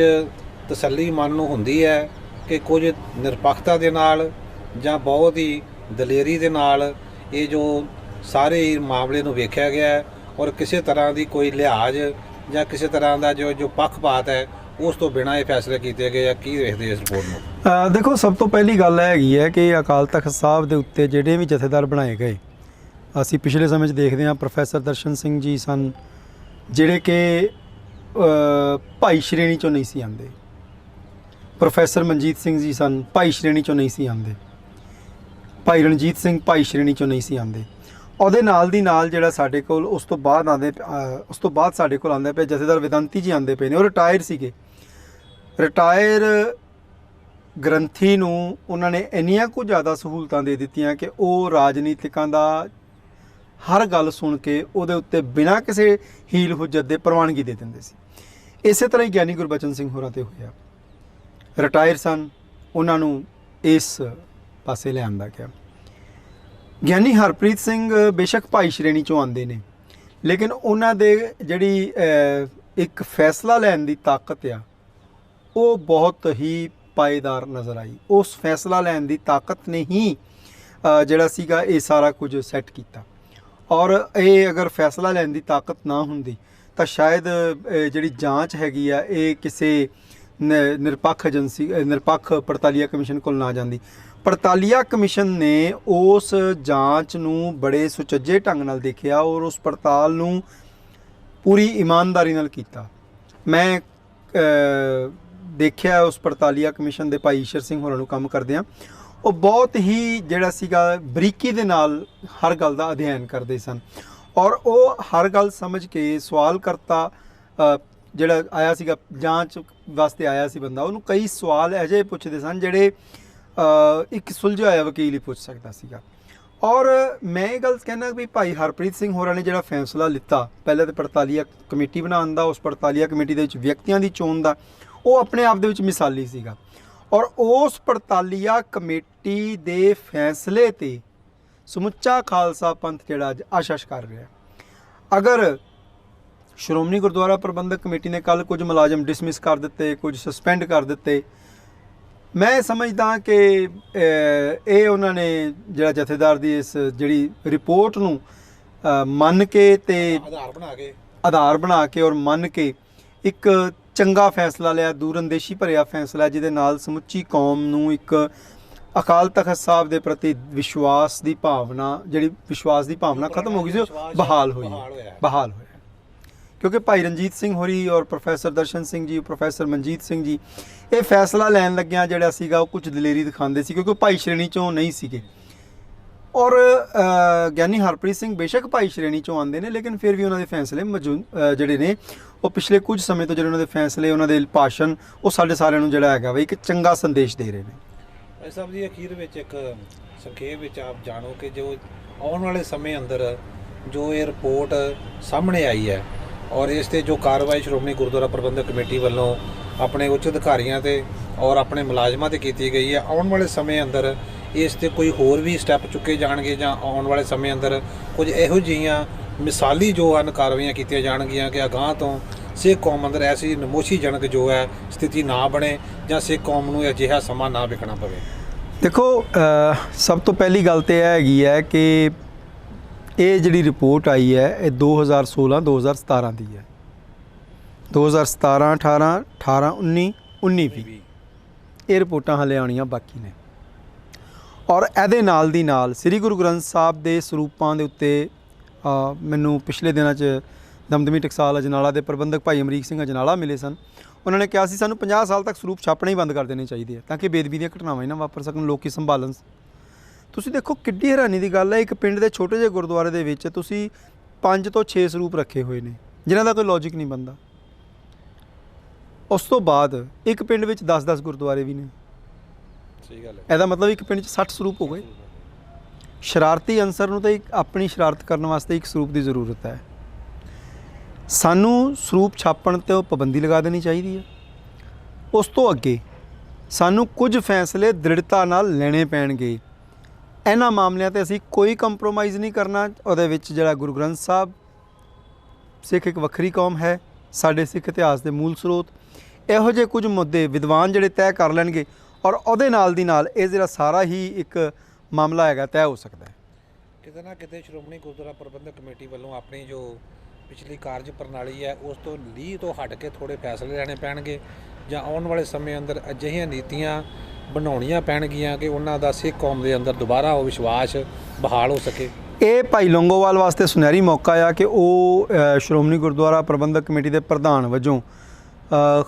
ਤਸੱਲੀ ਮਨ ਨੂੰ ਹੁੰਦੀ ਹੈ ਕਿ ਕੁਝ ਨਿਰਪੱਖਤਾ ਦੇ ਨਾਲ ਜਾਂ ਬਹੁਤ ਹੀ ਦਲੇਰੀ ਦੇ ਨਾਲ ਇਹ ਜੋ ਸਾਰੇ ਮਾਮਲੇ ਨੂੰ ਵੇਖਿਆ ਗਿਆ ਹੈ ਔਰ ਕਿਸੇ ਤਰ੍ਹਾਂ ਦੀ ਕੋਈ ਲਿਹਾਜ਼ ਜਾਂ ਕਿਸੇ ਤਰ੍ਹਾਂ ਦਾ ਜੋ ਪੱਖਪਾਤ ਹੈ, ਉਸ ਤੋਂ ਬਿਨਾਂ ਇਹ ਫੈਸਲੇ ਕੀਤੇ ਗਏ ਆ। ਕੀ ਵੇਖਦੇ ਇਸ ਰਿਪੋਰਟ ਨੂੰ? ਦੇਖੋ, ਸਭ ਤੋਂ ਪਹਿਲੀ ਗੱਲ ਹੈਗੀ ਹੈ ਕਿ ਅਕਾਲ ਤਖਤ ਸਾਹਿਬ ਦੇ ਉੱਤੇ ਜਿਹੜੇ ਵੀ ਜਥੇਦਾਰ ਬਣਾਏ ਗਏ, ਅਸੀਂ ਪਿਛਲੇ ਸਮੇਂ 'ਚ ਦੇਖਦੇ ਹਾਂ ਪ੍ਰੋਫੈਸਰ ਦਰਸ਼ਨ ਸਿੰਘ ਜੀ ਸਨ, ਜਿਹੜੇ ਕਿ ਭਾਈ ਸ਼੍ਰੇਣੀ 'ਚੋਂ ਨਹੀਂ ਸੀ ਆਉਂਦੇ। ਪ੍ਰੋਫੈਸਰ ਮਨਜੀਤ ਸਿੰਘ ਜੀ ਸਨ, ਭਾਈ ਸ਼੍ਰੇਣੀ 'ਚੋਂ ਨਹੀਂ ਸੀ ਆਉਂਦੇ। ਭਾਈ ਰਣਜੀਤ ਸਿੰਘ ਭਾਈ ਸ਼੍ਰੇਣੀ 'ਚੋਂ ਨਹੀਂ ਸੀ ਆਉਂਦੇ। ਉਹਦੇ ਨਾਲ ਦੀ ਨਾਲ ਜਿਹੜਾ ਸਾਡੇ ਕੋਲ ਉਸ ਤੋਂ ਬਾਅਦ ਸਾਡੇ ਕੋਲ ਆਉਂਦੇ ਪਏ ਜਥੇਦਾਰ ਵਿਦੰਤੀ ਜੀ ਆਉਂਦੇ ਪਏ ਨੇ। ਉਹ ਰਿਟਾਇਰ ਸੀਗੇ। ਰਿਟਾਇਰ ਗ੍ਰੰਥੀ ਨੂੰ ਉਹਨਾਂ ਨੇ ਇੰਨੀਆਂ ਕੁ ਜ਼ਿਆਦਾ ਸਹੂਲਤਾਂ ਦੇ ਦਿੱਤੀਆਂ ਕਿ ਉਹ ਰਾਜਨੀਤਿਕਾਂ ਦਾ ਹਰ ਗੱਲ ਸੁਣ ਕੇ ਉਹਦੇ ਉੱਤੇ ਬਿਨਾਂ ਕਿਸੇ ਹੀਲ ਹੁਜਤ ਦੇ ਪ੍ਰਵਾਨਗੀ ਦੇ ਦਿੰਦੇ ਸੀ। ਇਸੇ ਤਰ੍ਹਾਂ ਹੀ ਗਿਆਨੀ ਗੁਰਬਚਨ ਸਿੰਘ ਹੋਰਾਂ 'ਤੇ ਹੋਇਆ। ਰਿਟਾਇਰ ਸਨ, ਉਹਨਾਂ ਨੂੰ ਇਸ ਪਾਸੇ ਲਿਆਂਦਾ ਗਿਆ। ਗਿਆਨੀ ਹਰਪ੍ਰੀਤ ਸਿੰਘ ਬੇਸ਼ੱਕ ਭਾਈ ਸ਼੍ਰੇਣੀ 'ਚੋਂ ਆਉਂਦੇ ਨੇ, ਲੇਕਿਨ ਉਹਨਾਂ ਦੇ ਜਿਹੜੀ ਇੱਕ ਫੈਸਲਾ ਲੈਣ ਦੀ ਤਾਕਤ ਆ, ਉਹ ਬਹੁਤ ਹੀ ਪਾਏਦਾਰ ਨਜ਼ਰ ਆਈ। ਉਸ ਫੈਸਲਾ ਲੈਣ ਦੀ ਤਾਕਤ ਨੇ ਹੀ ਜਿਹੜਾ ਸੀਗਾ ਇਹ ਸਾਰਾ ਕੁਝ ਸੈੱਟ ਕੀਤਾ। ਔਰ ਇਹ ਅਗਰ ਫੈਸਲਾ ਲੈਣ ਦੀ ਤਾਕਤ ਨਾ ਹੁੰਦੀ ਤਾਂ ਸ਼ਾਇਦ ਜਿਹੜੀ ਜਾਂਚ ਹੈਗੀ ਆ ਇਹ ਕਿਸੇ ਨਿਰਪੱਖ ਪੜਤਾਲੀਆ ਕਮਿਸ਼ਨ ਕੋਲ ਨਾ ਜਾਂਦੀ। ਪੜਤਾਲੀਆ ਕਮਿਸ਼ਨ ਨੇ ਉਸ ਜਾਂਚ ਨੂੰ ਬੜੇ ਸੁਚੱਜੇ ਢੰਗ ਨਾਲ ਦੇਖਿਆ ਔਰ ਉਸ ਪੜਤਾਲ ਨੂੰ ਪੂਰੀ ਇਮਾਨਦਾਰੀ ਨਾਲ ਕੀਤਾ। ਮੈਂ ਦੇਖਿਆ ਉਸ ਪੜਤਾਲੀਆ ਕਮਿਸ਼ਨ ਦੇ ਭਾਈ ਈਸ਼ਰ ਸਿੰਘ ਹੋਰਾਂ ਨੂੰ ਕੰਮ ਕਰਦਿਆਂ, ਉਹ ਬਹੁਤ ਹੀ ਜਿਹੜਾ ਸੀਗਾ ਬਰੀਕੀ ਦੇ ਨਾਲ ਹਰ ਗੱਲ ਦਾ ਅਧਿਐਨ ਕਰਦੇ ਸਨ ਔਰ ਉਹ ਹਰ ਗੱਲ ਸਮਝ ਕੇ ਸਵਾਲ ਕਰਤਾ ਜਿਹੜਾ ਆਇਆ ਸੀਗਾ, ਜਾਂਚ ਵਾਸਤੇ ਆਇਆ ਸੀ ਬੰਦਾ, ਉਹਨੂੰ ਕਈ ਸਵਾਲ ਇਹੋ ਜਿਹੇ ਪੁੱਛਦੇ ਸਨ ਜਿਹੜੇ ਇੱਕ ਸੁਲਝਿਆ ਹੋਇਆ ਵਕੀਲ ਹੀ ਪੁੱਛ ਸਕਦਾ ਸੀਗਾ। ਔਰ ਮੈਂ ਇਹ ਗੱਲ ਕਹਿਣਾ ਵੀ ਭਾਈ ਹਰਪ੍ਰੀਤ ਸਿੰਘ ਹੋਰਾਂ ਨੇ ਜਿਹੜਾ ਫੈਸਲਾ ਲਿੱਤਾ, ਪਹਿਲਾਂ ਤਾਂ ਪੜਤਾਲੀਆ ਕਮੇਟੀ ਬਣਾਉਣ ਦਾ, ਉਸ ਪੜਤਾਲੀਆ ਕਮੇਟੀ ਦੇ ਵਿੱਚ ਵਿਅਕਤੀਆਂ ਦੀ ਚੋਣ ਦਾ, ਉਹ ਆਪਣੇ ਆਪ ਦੇ ਵਿੱਚ ਮਿਸਾਲੀ ਸੀਗਾ। ਔਰ ਉਸ ਪੜਤਾਲੀਆ ਕਮੇਟੀ ਦੇ ਫੈਸਲੇ 'ਤੇ ਸਮੁੱਚਾ ਖਾਲਸਾ ਪੰਥ ਜਿਹੜਾ ਅੱਜ ਆਸ਼ਸ਼ ਕਰ ਰਿਹਾ। ਅਗਰ ਸ਼੍ਰੋਮਣੀ ਗੁਰਦੁਆਰਾ ਪ੍ਰਬੰਧਕ ਕਮੇਟੀ ਨੇ ਕੱਲ੍ਹ ਕੁਝ ਮੁਲਾਜ਼ਮ ਡਿਸਮਿਸ ਕਰ ਦਿੱਤੇ, ਕੁਝ ਸਸਪੈਂਡ ਕਰ ਦਿੱਤੇ, ਮੈਂ ਸਮਝਦਾ ਕਿ ਇਹ ਉਹਨਾਂ ਨੇ ਜਿਹੜਾ ਜਥੇਦਾਰ ਦੀ ਇਸ ਜਿਹੜੀ ਰਿਪੋਰਟ ਨੂੰ ਮੰਨ ਕੇ ਤੇ ਆਧਾਰ ਬਣਾ ਕੇ ਔਰ ਮੰਨ ਕੇ ਇੱਕ ਚੰਗਾ ਫੈਸਲਾ ਲਿਆ, ਦੂਰਅੰਦੇਸ਼ੀ ਭਰਿਆ ਫੈਸਲਾ, ਜਿਹਦੇ ਨਾਲ ਸਮੁੱਚੀ ਕੌਮ ਨੂੰ ਇੱਕ ਅਕਾਲ ਤਖਤ ਸਾਹਿਬ ਦੇ ਪ੍ਰਤੀ ਵਿਸ਼ਵਾਸ ਦੀ ਭਾਵਨਾ ਖਤਮ ਹੋ ਗਈ ਸੀ, ਬਹਾਲ ਹੋਈ। ਕਿਉਂਕਿ ਭਾਈ ਰਣਜੀਤ ਸਿੰਘ ਹੋਰੀ ਔਰ ਪ੍ਰੋਫੈਸਰ ਦਰਸ਼ਨ ਸਿੰਘ ਜੀ, ਪ੍ਰੋਫੈਸਰ ਮਨਜੀਤ ਸਿੰਘ ਜੀ ਇਹ ਫੈਸਲਾ ਲੈਣ ਲੱਗਿਆ ਜਿਹੜਾ ਸੀਗਾ ਉਹ ਕੁਝ ਦਲੇਰੀ ਦਿਖਾਉਂਦੇ ਸੀ, ਕਿਉਂਕਿ ਭਾਈ ਸ਼੍ਰੇਣੀ 'ਚੋਂ ਨਹੀਂ ਸੀਗੇ। ਔਰ ਗਿਆਨੀ ਹਰਪ੍ਰੀਤ ਸਿੰਘ ਬੇਸ਼ੱਕ ਭਾਈ ਸ਼੍ਰੇਣੀ 'ਚੋਂ ਆਉਂਦੇ ਨੇ, ਲੇਕਿਨ ਫਿਰ ਵੀ ਉਹਨਾਂ ਦੇ ਫੈਸਲੇ ਜਿਹੜੇ ਨੇ ਉਹ ਪਿਛਲੇ ਕੁਝ ਸਮੇਂ ਤੋਂ ਜਿਹੜੇ ਉਹਨਾਂ ਦੇ ਫੈਸਲੇ, ਉਹਨਾਂ ਦੇ ਭਾਸ਼ਣ, ਉਹ ਸਾਡੇ ਸਾਰਿਆਂ ਨੂੰ ਜਿਹੜਾ ਹੈਗਾ ਵਾ ਇੱਕ ਚੰਗਾ ਸੰਦੇਸ਼ ਦੇ ਰਹੇ ਨੇ। ਭਾਈ ਸਾਹਿਬ ਜੀ, ਅਖੀਰ ਵਿੱਚ ਇੱਕ ਸੰਖੇਪ ਵਿੱਚ ਆਪ ਜਾਣੋ ਕਿ ਜੋ ਆਉਣ ਵਾਲੇ ਸਮੇਂ ਅੰਦਰ ਜੋ ਇਹ ਰਿਪੋਰਟ ਸਾਹਮਣੇ ਆਈ ਹੈ, ਔਰ ਇਸ ਤੇ ਜੋ ਕਾਰਵਾਈ ਸ਼੍ਰੋਮਣੀ ਗੁਰਦੁਆਰਾ ਪ੍ਰਬੰਧਕ ਕਮੇਟੀ ਵੱਲੋਂ ਆਪਣੇ ਉੱਚ ਅਧਿਕਾਰੀਆਂ ਤੇ ਔਰ ਆਪਣੇ ਮੁਲਾਜ਼ਮਾਂ ਤੇ ਕੀਤੀ ਗਈ ਹੈ, ਆਉਣ ਵਾਲੇ ਸਮੇਂ ਅੰਦਰ ਇਸ ਤੇ ਕੋਈ ਹੋਰ ਵੀ ਸਟੈਪ ਚੁੱਕੇ ਜਾਣਗੇ ਜਾਂ ਆਉਣ ਵਾਲੇ ਸਮੇਂ ਅੰਦਰ ਕੁਝ ਇਹੋ ਜਿਹੀਆਂ ਮਿਸਾਲੀ ਜੋ ਹਨ ਕਾਰਵਾਈਆਂ ਕੀਤੀਆਂ ਜਾਣਗੀਆਂ ਕਿ ਅਗਾਂਹ ਤੋਂ ਸਿੱਖ ਕੌਮ ਅੰਦਰ ਐਸੀ ਨਮੋਸ਼ੀਜਨਕ ਜੋ ਹੈ ਸਥਿਤੀ ਨਾ ਬਣੇ ਜਾਂ ਸਿੱਖ ਕੌਮ ਨੂੰ ਅਜਿਹਾ ਸਮਾਂ ਨਾ ਵੇਖਣਾ ਪਵੇ। ਦੇਖੋ, ਸਭ ਤੋਂ ਪਹਿਲੀ ਗੱਲ ਤਾਂ ਇਹ ਹੈਗੀ ਹੈ ਕਿ ਇਹ ਜਿਹੜੀ ਰਿਪੋਰਟ ਆਈ ਹੈ ਇਹ 2016-2017 ਦੀ ਹੈ। 2017, 18, 18, 19, 19 ਵੀ ਇਹ ਰਿਪੋਰਟਾਂ ਹਾਲੇ ਆਉਣੀਆਂ ਬਾਕੀ ਨੇ। ਔਰ ਇਹਦੇ ਨਾਲ ਦੀ ਨਾਲ ਸ੍ਰੀ ਗੁਰੂ ਗ੍ਰੰਥ ਸਾਹਿਬ ਦੇ ਸਰੂਪਾਂ ਦੇ ਉੱਤੇ ਮੈਨੂੰ ਪਿਛਲੇ ਦਿਨਾਂ 'ਚ ਦਮਦਮੀ ਟਕਸਾਲ ਅਜਨਾਲਾ ਦੇ ਪ੍ਰਬੰਧਕ ਭਾਈ ਅਮਰੀਕ ਸਿੰਘ ਅਜਨਾਲਾ ਮਿਲੇ ਸਨ। ਉਹਨਾਂ ਨੇ ਕਿਹਾ ਸੀ ਸਾਨੂੰ 50 ਸਾਲ ਤੱਕ ਸਰੂਪ ਛਾਪਣੇ ਹੀ ਬੰਦ ਕਰ ਦੇਣੇ ਚਾਹੀਦੇ ਆ ਤਾਂ ਕਿ ਬੇਅਦਬੀ ਦੀਆਂ ਘਟਨਾਵਾਂ ਹੀ ਨਾ ਵਾਪਰ ਸਕਣ, ਲੋਕੀ ਸੰਭਾਲਣ। ਤੁਸੀਂ ਦੇਖੋ ਕਿੱਡੀ ਹੈਰਾਨੀ ਦੀ ਗੱਲ ਹੈ, ਇੱਕ ਪਿੰਡ ਦੇ ਛੋਟੇ ਜਿਹੇ ਗੁਰਦੁਆਰੇ ਦੇ ਵਿੱਚ ਤੁਸੀਂ 5 ਤੋਂ 6 ਸਰੂਪ ਰੱਖੇ ਹੋਏ ਨੇ ਜਿਨ੍ਹਾਂ ਦਾ ਕੋਈ ਲੌਜਿਕ ਨਹੀਂ ਬਣਦਾ। ਉਸ ਤੋਂ ਬਾਅਦ ਇੱਕ ਪਿੰਡ ਵਿੱਚ 10-10 ਗੁਰਦੁਆਰੇ ਵੀ ਨੇ। ਸਹੀ ਗੱਲ ਹੈ। ਇਹਦਾ ਮਤਲਬ ਇੱਕ ਪਿੰਡ 'ਚ 60 ਸਰੂਪ ਹੋ ਗਏ। ਸ਼ਰਾਰਤੀ ਅਨਸਰ ਨੂੰ ਤਾਂ ਇੱਕ ਆਪਣੀ ਸ਼ਰਾਰਤ ਕਰਨ ਵਾਸਤੇ ਇੱਕ ਸਰੂਪ ਦੀ ਜ਼ਰੂਰਤ ਹੈ। ਸਾਨੂੰ ਸਰੂਪ ਛਾਪਣ 'ਤੇ ਪਾਬੰਦੀ ਲਗਾ ਦੇਣੀ ਚਾਹੀਦੀ ਹੈ। ਉਸ ਤੋਂ ਅੱਗੇ ਸਾਨੂੰ ਕੁਝ ਫੈਸਲੇ ਦ੍ਰਿੜਤਾ ਨਾਲ ਲੈਣੇ ਪੈਣਗੇ। ਇਹਨਾਂ ਮਾਮਲਿਆਂ 'ਤੇ ਅਸੀਂ ਕੋਈ ਕੰਪਰੋਮਾਈਜ਼ ਨਹੀਂ ਕਰਨਾ। ਉਹਦੇ ਵਿੱਚ ਜਿਹੜਾ ਗੁਰੂ ਗ੍ਰੰਥ ਸਾਹਿਬ, ਸਿੱਖ ਇੱਕ ਵੱਖਰੀ ਕੌਮ ਹੈ, ਸਾਡੇ ਸਿੱਖ ਇਤਿਹਾਸ ਦੇ ਮੂਲ ਸਰੋਤ, ਇਹੋ ਜਿਹੇ ਕੁਝ ਮੁੱਦੇ ਵਿਦਵਾਨ ਜਿਹੜੇ ਤੈਅ ਕਰ ਲੈਣਗੇ ਔਰ ਉਹਦੇ ਨਾਲ ਦੀ ਨਾਲ ਇਹ ਜਿਹੜਾ ਸਾਰਾ ਹੀ ਇੱਕ ਮਾਮਲਾ ਹੈਗਾ ਤੈਅ ਹੋ ਸਕਦਾ ਹੈ। ਕਿਤੇ ਨਾ ਕਿਤੇ ਸ਼੍ਰੋਮਣੀ ਗੁਰਦੁਆਰਾ ਪ੍ਰਬੰਧਕ ਕਮੇਟੀ ਵੱਲੋਂ ਆਪਣੀ ਜੋ ਪਿਛਲੀ ਕਾਰਜ ਪ੍ਰਣਾਲੀ ਹੈ ਉਸ ਤੋਂ ਲੀਹ ਤੋਂ ਹਟ ਕੇ ਥੋੜ੍ਹੇ ਫੈਸਲੇ ਲੈਣੇ ਪੈਣਗੇ ਜਾਂ ਆਉਣ ਵਾਲੇ ਸਮੇਂ ਅੰਦਰ ਅਜਿਹੀਆਂ ਨੀਤੀਆਂ ਬਣਾਉਣੀਆਂ ਪੈਣਗੀਆਂ ਕਿ ਉਹਨਾਂ ਦਾ ਸਿੱਖ ਕੌਮ ਦੇ ਅੰਦਰ ਦੁਬਾਰਾ ਉਹ ਵਿਸ਼ਵਾਸ ਬਹਾਲ ਹੋ ਸਕੇ। ਇਹ ਭਾਈ ਲੌਂਗੋਵਾਲ ਵਾਸਤੇ ਸੁਨਹਿਰੀ ਮੌਕਾ ਆ ਕਿ ਉਹ ਸ਼੍ਰੋਮਣੀ ਗੁਰਦੁਆਰਾ ਪ੍ਰਬੰਧਕ ਕਮੇਟੀ ਦੇ ਪ੍ਰਧਾਨ ਵਜੋਂ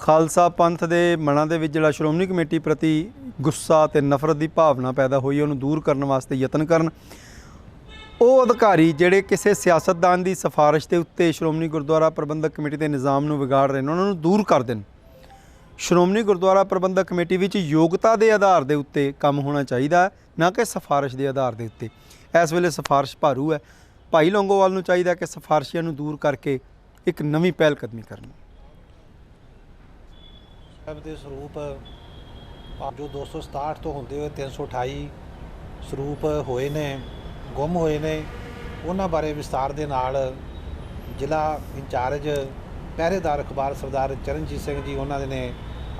ਖਾਲਸਾ ਪੰਥ ਦੇ ਮਨਾਂ ਦੇ ਵਿੱਚ ਜਿਹੜਾ ਸ਼੍ਰੋਮਣੀ ਕਮੇਟੀ ਪ੍ਰਤੀ ਗੁੱਸਾ ਅਤੇ ਨਫ਼ਰਤ ਦੀ ਭਾਵਨਾ ਪੈਦਾ ਹੋਈ ਉਹਨੂੰ ਦੂਰ ਕਰਨ ਵਾਸਤੇ ਯਤਨ ਕਰਨ। ਉਹ ਅਧਿਕਾਰੀ ਜਿਹੜੇ ਕਿਸੇ ਸਿਆਸਤਦਾਨ ਦੀ ਸਿਫਾਰਿਸ਼ ਦੇ ਉੱਤੇ ਸ਼੍ਰੋਮਣੀ ਗੁਰਦੁਆਰਾ ਪ੍ਰਬੰਧਕ ਕਮੇਟੀ ਦੇ ਨਿਜ਼ਾਮ ਨੂੰ ਵਿਗਾੜ ਰਹੇ ਨੇ ਉਹਨਾਂ ਨੂੰ ਦੂਰ ਕਰ ਦੇਣ। ਸ਼੍ਰੋਮਣੀ ਗੁਰਦੁਆਰਾ ਪ੍ਰਬੰਧਕ ਕਮੇਟੀ ਵਿੱਚ ਯੋਗਤਾ ਦੇ ਆਧਾਰ ਦੇ ਉੱਤੇ ਕੰਮ ਹੋਣਾ ਚਾਹੀਦਾ, ਨਾ ਕਿ ਸਿਫਾਰਿਸ਼ ਦੇ ਆਧਾਰ ਦੇ ਉੱਤੇ। ਇਸ ਵੇਲੇ ਸਿਫਾਰਿਸ਼ ਭਾਰੂ ਹੈ। ਭਾਈ ਲੌਂਗੋਵਾਲ ਨੂੰ ਚਾਹੀਦਾ ਕਿ ਸਿਫਾਰਿਸ਼ੀਆਂ ਨੂੰ ਦੂਰ ਕਰਕੇ ਇੱਕ ਨਵੀਂ ਪਹਿਲ ਕਦਮੀ ਕਰਨ। ਸਾਹਿਬ ਦੇ ਸਰੂਪ ਜੋ 267 ਤੋਂ ਹੁੰਦੇ ਹੋਏ 328 ਸਰੂਪ ਹੋਏ ਨੇ, ਗੁੰਮ ਹੋਏ ਨੇ, ਉਹਨਾਂ ਬਾਰੇ ਵਿਸਤਾਰ ਦੇ ਨਾਲ ਜ਼ਿਲ੍ਹਾ ਇੰਚਾਰਜ ਪਹਿਰੇਦਾਰ ਅਖਬਾਰ ਸਰਦਾਰ ਚਰਨਜੀਤ ਸਿੰਘ ਜੀ ਉਹਨਾਂ ਦੇ ਨੇ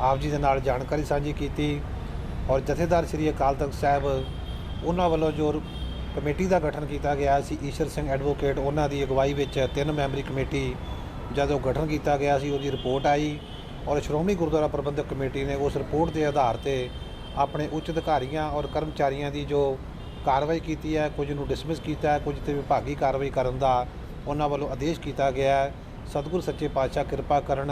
ਆਪ ਜੀ ਦੇ ਨਾਲ ਜਾਣਕਾਰੀ ਸਾਂਝੀ ਕੀਤੀ। ਔਰ ਜਥੇਦਾਰ ਸ੍ਰੀ ਅਕਾਲ ਤਖਤ ਸਾਹਿਬ ਉਹਨਾਂ ਵੱਲੋਂ ਜੋ ਕਮੇਟੀ ਦਾ ਗਠਨ ਕੀਤਾ ਗਿਆ ਸੀ, ਈਸ਼ਰ ਸਿੰਘ ਐਡਵੋਕੇਟ ਉਹਨਾਂ ਦੀ ਅਗਵਾਈ ਵਿੱਚ 3 ਮੈਂਬਰੀ ਕਮੇਟੀ ਜਦੋਂ ਗਠਨ ਕੀਤਾ ਗਿਆ ਸੀ ਉਹਦੀ ਰਿਪੋਰਟ ਆਈ ਔਰ ਸ਼੍ਰੋਮਣੀ ਗੁਰਦੁਆਰਾ ਪ੍ਰਬੰਧਕ ਕਮੇਟੀ ਨੇ ਉਸ ਰਿਪੋਰਟ ਦੇ ਆਧਾਰ 'ਤੇ ਆਪਣੇ ਉੱਚ ਅਧਿਕਾਰੀਆਂ ਔਰ ਕਰਮਚਾਰੀਆਂ ਦੀ ਜੋ ਕਾਰਵਾਈ ਕੀਤੀ ਹੈ, ਕੁਝ ਨੂੰ ਡਿਸਮਿਸ ਕੀਤਾ ਹੈ, ਕੁਝ 'ਤੇ ਵਿਭਾਗੀ ਕਾਰਵਾਈ ਕਰਨ ਦਾ ਉਹਨਾਂ ਵੱਲੋਂ ਆਦੇਸ਼ ਕੀਤਾ ਗਿਆ ਹੈ। ਸਤਿਗੁਰ ਸੱਚੇ ਪਾਤਸ਼ਾਹ ਕਿਰਪਾ ਕਰਨ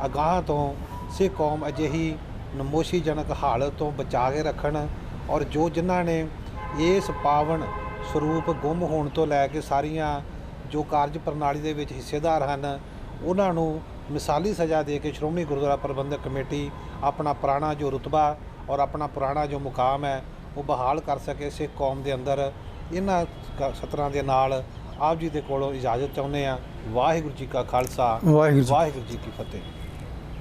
ਅਗਾਂਹ ਤੋਂ ਸਿੱਖ ਕੌਮ ਅਜਿਹੀ ਨਮੋਸ਼ੀਜਨਕ ਹਾਲਤ ਤੋਂ ਬਚਾ ਕੇ ਰੱਖਣ ਔਰ ਜੋ ਜਿਨ੍ਹਾਂ ਨੇ ਇਸ ਪਾਵਨ ਸਰੂਪ ਗੁੰਮ ਹੋਣ ਤੋਂ ਲੈ ਕੇ ਸਾਰੀਆਂ ਜੋ ਕਾਰਜ ਪ੍ਰਣਾਲੀ ਦੇ ਵਿੱਚ ਹਿੱਸੇਦਾਰ ਹਨ ਉਹਨਾਂ ਨੂੰ ਮਿਸਾਲੀ ਸਜ਼ਾ ਦੇ ਕੇ ਸ਼੍ਰੋਮਣੀ ਗੁਰਦੁਆਰਾ ਪ੍ਰਬੰਧਕ ਕਮੇਟੀ ਆਪਣਾ ਪੁਰਾਣਾ ਜੋ ਰੁਤਬਾ ਔਰ ਆਪਣਾ ਪੁਰਾਣਾ ਜੋ ਮੁਕਾਮ ਹੈ ਉਹ ਬਹਾਲ ਕਰ ਸਕੇ ਸਿੱਖ ਕੌਮ ਦੇ ਅੰਦਰ। ਇਹਨਾਂ ਸਤਰਾਂ ਦੇ ਨਾਲ ਆਪ ਜੀ ਦੇ ਕੋਲੋਂ ਇਜਾਜ਼ਤ ਚਾਹੁੰਦੇ ਹਾਂ। ਵਾਹਿਗੁਰੂ ਜੀ ਕਾ ਖਾਲਸਾ, ਵਾਹਿਗੁਰੂ ਜੀ ਕੀ ਫਤਿਹ।